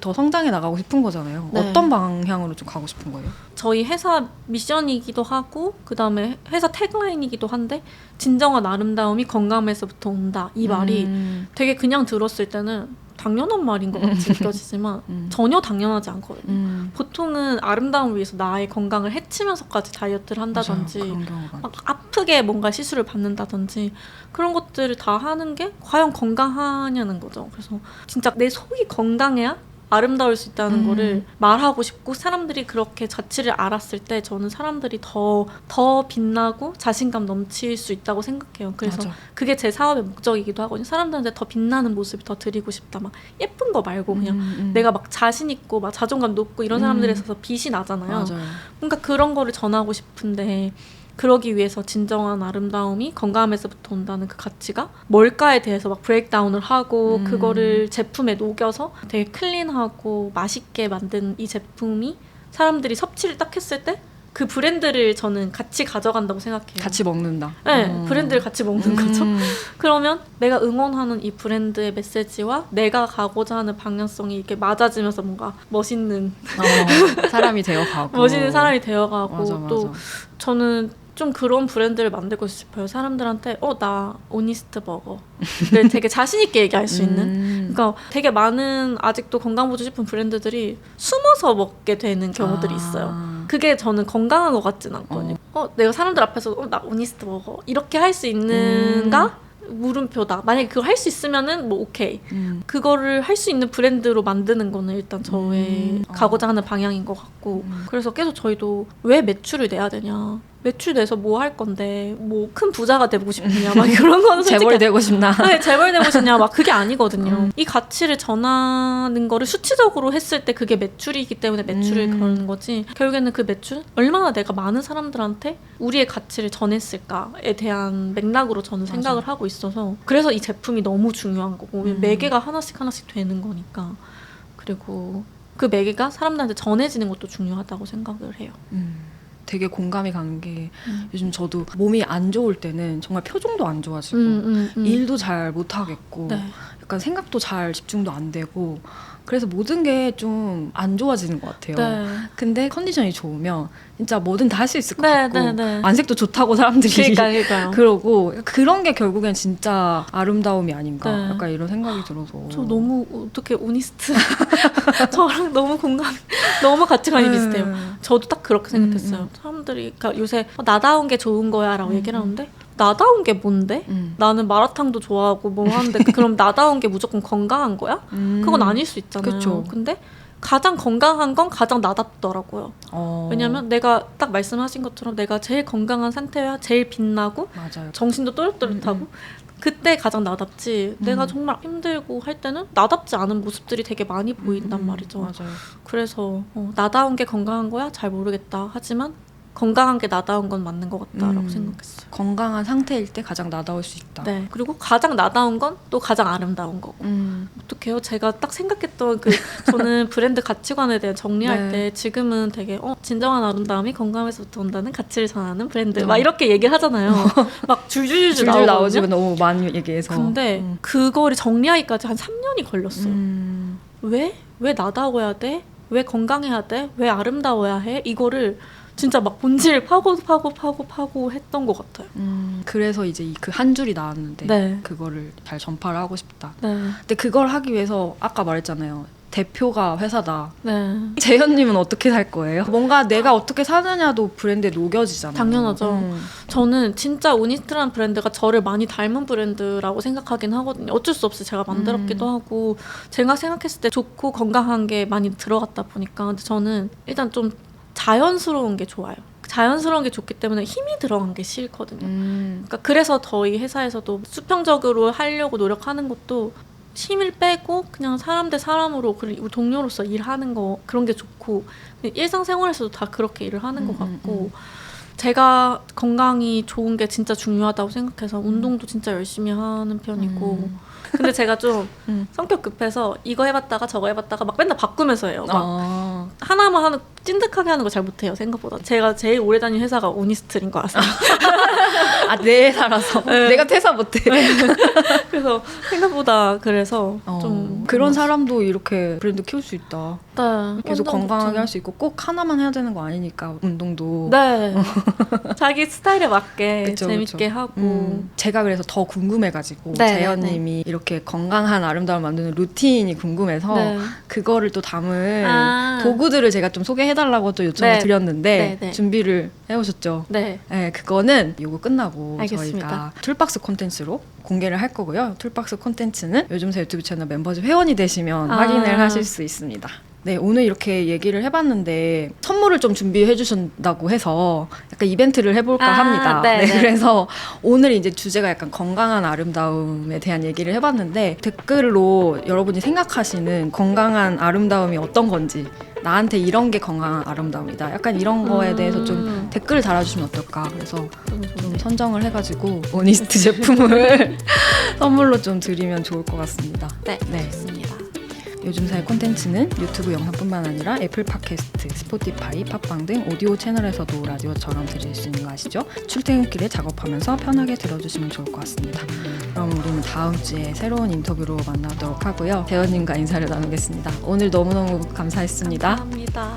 더 성장해 나가고 싶은 거잖아요. 네. 어떤 방향으로 좀 가고 싶은 거예요? 저희 회사 미션이기도 하고 그다음에 회사 태그라인이기도 한데 진정한 아름다움이 건강에서부터 온다. 이 말이 되게 그냥 들었을 때는 당연한 말인 것 같이 느껴지지만 전혀 당연하지 않거든요. 보통은 아름다움을 위해서 나의 건강을 해치면서까지 다이어트를 한다든지 맞아요. 그런 경우가 막 아프게 뭔가 시술을 받는다든지 그런 것들을 다 하는 게 과연 건강하냐는 거죠. 그래서 진짜 내 속이 건강해야 아름다울 수 있다는 거를 말하고 싶고 사람들이 그렇게 가치를 알았을 때 저는 사람들이 더 빛나고 자신감 넘칠 수 있다고 생각해요. 그래서 맞아. 그게 제 사업의 목적이기도 하거든요. 사람들한테 더 빛나는 모습을 더 드리고 싶다. 막 예쁜 거 말고 그냥 내가 막 자신 있고 막 자존감 높고 이런 사람들에 있어서 빛이 나잖아요. 맞아요. 뭔가 그런 거를 전하고 싶은데 그러기 위해서 진정한 아름다움이 건강함에서부터 온다는 그 가치가 뭘까에 대해서 막 브레이크다운을 하고 그거를 제품에 녹여서 되게 클린하고 맛있게 만든 이 제품이 사람들이 섭취를 딱 했을 때 그 브랜드를 저는 같이 가져간다고 생각해요. 같이 먹는다. 네, 브랜드를 같이 먹는 거죠. 그러면 내가 응원하는 이 브랜드의 메시지와 내가 가고자 하는 방향성이 이렇게 맞아지면서 뭔가 멋있는 사람이 되어가고 멋있는 사람이 되어가고 맞아. 또 저는 좀 그런 브랜드를 만들고 싶어요. 사람들한테 나 오니스트 버거를 되게 자신 있게 얘기할 수 있는. 그러니까 되게 많은 아직도 건강보조식품 브랜드들이 숨어서 먹게 되는 경우들이 있어요. 그게 저는 건강한 것 같진 않거든요. 내가 사람들 앞에서 나 오니스트 버거 이렇게 할 수 있는가? 물음표다. 만약에 그걸 할 수 있으면은 뭐 오케이. 그거를 할 수 있는 브랜드로 만드는 거는 일단 저의 가고자 하는 방향인 것 같고 그래서 계속 저희도 왜 매출을 내야 되냐. 매출 내서 뭐 할 건데 뭐 큰 부자가 되고 싶냐 막 그런 거는 솔직히 재벌 되고 싶나? 네, 재벌 되고 싶냐 막 그게 아니거든요. 이 가치를 전하는 거를 수치적으로 했을 때 그게 매출이기 때문에 매출을 그러는 거지. 결국에는 그 매출 얼마나 내가 많은 사람들한테 우리의 가치를 전했을까에 대한 맥락으로 저는 생각을 하고 있어서 그래서 이 제품이 너무 중요한 거고 매개가 하나씩 되는 거니까 그리고 그 매개가 사람들한테 전해지는 것도 중요하다고 생각을 해요. 되게 공감이 가는 게 요즘 저도 몸이 안 좋을 때는 정말 표정도 안 좋아지고 일도 잘 못하겠고 네. 약간 생각도 잘 집중도 안 되고 그래서 모든 게 좀 안 좋아지는 것 같아요. 네. 근데 컨디션이 좋으면 진짜 뭐든 다 할 수 있을 것 네, 같고 네. 안색도 좋다고 사람들이 그러니까요. 그러고 그런 게 결국엔 진짜 아름다움이 아닌가 네. 약간 이런 생각이 들어서 저 너무 어떻게 오니스트 저랑 너무 너무 가치관이 비슷해요. 저도 딱 그렇게 생각했어요. 사람들이 그러니까 요새 나다운 게 좋은 거야 라고 얘기를 하는데 나다운 게 뭔데? 나는 마라탕도 좋아하고 뭐 하는데 그럼 나다운 게 무조건 건강한 거야? 그건 아닐 수 있잖아요. 그쵸. 근데 가장 건강한 건 가장 나답더라고요. 왜냐면 내가 딱 말씀하신 것처럼 내가 제일 건강한 상태여야 제일 빛나고 맞아요. 정신도 또렷또렷하고 그때 가장 나답지 내가 정말 힘들고 할 때는 나답지 않은 모습들이 되게 많이 보인단 말이죠. 맞아요. 그래서 나다운 게 건강한 거야? 잘 모르겠다. 하지만 건강한 게 나다운 건 맞는 것 같다라고 생각했어요. 건강한 상태일 때 가장 나다울 수 있다. 네. 그리고 가장 나다운 건 또 가장 아름다운 거고. 어떡해요? 제가 딱 생각했던 저는 브랜드 가치관에 대해 정리할 네. 때 지금은 되게 진정한 아름다움이 건강에서부터 온다는 가치를 전하는 브랜드 막 이렇게 얘기를 하잖아요. 막 줄줄줄 나오지만 나오거든요. 너무 많이 얘기해서. 근데 그거를 정리하기까지 한 3년이 걸렸어요. 왜 나다워야 돼? 왜 건강해야 돼? 왜 아름다워야 해? 이거를 진짜 막 본질 파고 했던 것 같아요. 그래서 이제 그 한 줄이 나왔는데 네. 그거를 잘 전파를 하고 싶다. 네. 근데 그걸 하기 위해서 아까 말했잖아요. 대표가 회사다. 네. 재현님은 어떻게 살 거예요? 뭔가 내가 어떻게 사느냐도 브랜드에 녹여지잖아요. 당연하죠. 저는 진짜 오니스트라는 브랜드가 저를 많이 닮은 브랜드라고 생각하긴 하거든요. 어쩔 수 없이 제가 만들었기도 하고 제가 생각했을 때 좋고 건강한 게 많이 들어갔다 보니까 근데 저는 일단 좀 자연스러운 게 좋아요. 자연스러운 게 좋기 때문에 힘이 들어간 게 싫거든요. 그러니까 그래서 저희 회사에서도 수평적으로 하려고 노력하는 것도 힘을 빼고 그냥 사람 대 사람으로 그리고 동료로서 일하는 거 그런 게 좋고 일상생활에서도 다 그렇게 일을 하는 것 같고 제가 건강이 좋은 게 진짜 중요하다고 생각해서 운동도 진짜 열심히 하는 편이고 근데 제가 좀 성격 급해서 이거 해봤다가 저거 해봤다가 막 맨날 바꾸면서 해요. 막 하나만 하는 찐득하게 하는 거 잘 못해요 생각보다. 제가 제일 오래 다닌 회사가 오니스트린 것 같습니다. 아, 내 살아서 네. 내가 퇴사 못해. 그래서 생각보다 그래서 좀 그런 사람도 이렇게 브랜드 키울 수 있다. 네, 계속 완전 건강하게 좋죠. 할 수 있고 꼭 하나만 해야 되는 거 아니니까 운동도. 네. 자기 스타일에 맞게 그쵸, 재밌게 그쵸. 하고 제가 그래서 더 궁금해가지고 네, 재현님이 이렇게 건강한 아름다움을 만드는 루틴이 궁금해서 네. 그거를 또 담은 아. 도구들을 제가 좀 소개해달라고 또 요청을 네. 드렸는데 네, 네. 준비를 해오셨죠. 네. 네, 그거는 요거 끝나고 알겠습니다. 저희가 툴박스 콘텐츠로 공개를 할 거고요. 툴박스 콘텐츠는 요즘새 유튜브 채널 멤버십 회원이 되시면 아. 확인을 하실 수 있습니다. 네, 오늘 이렇게 얘기를 해봤는데 선물을 좀 준비해 주신다고 해서 약간 이벤트를 해볼까 합니다. 네, 네. 그래서 오늘 이제 주제가 약간 건강한 아름다움에 대한 얘기를 해봤는데 댓글로 여러분이 생각하시는 건강한 아름다움이 어떤 건지 나한테 이런 게 건강한 아름다움이다. 약간 이런 거에 대해서 좀 댓글을 달아주시면 어떨까. 그래서 좀 선정을 해가지고 오니스트 제품을 선물로 좀 드리면 좋을 것 같습니다. 네. 네. 좋습니다. 요즘사의 콘텐츠는 유튜브 영상뿐만 아니라 애플 팟캐스트, 스포티파이, 팟빵 등 오디오 채널에서도 라디오처럼 들을 수 있는 거 아시죠? 출퇴근길에 작업하면서 편하게 들어주시면 좋을 것 같습니다. 그럼 우리는 다음 주에 새로운 인터뷰로 만나도록 하고요. 재현님과 인사를 나누겠습니다. 오늘 너무너무 감사했습니다. 감사합니다.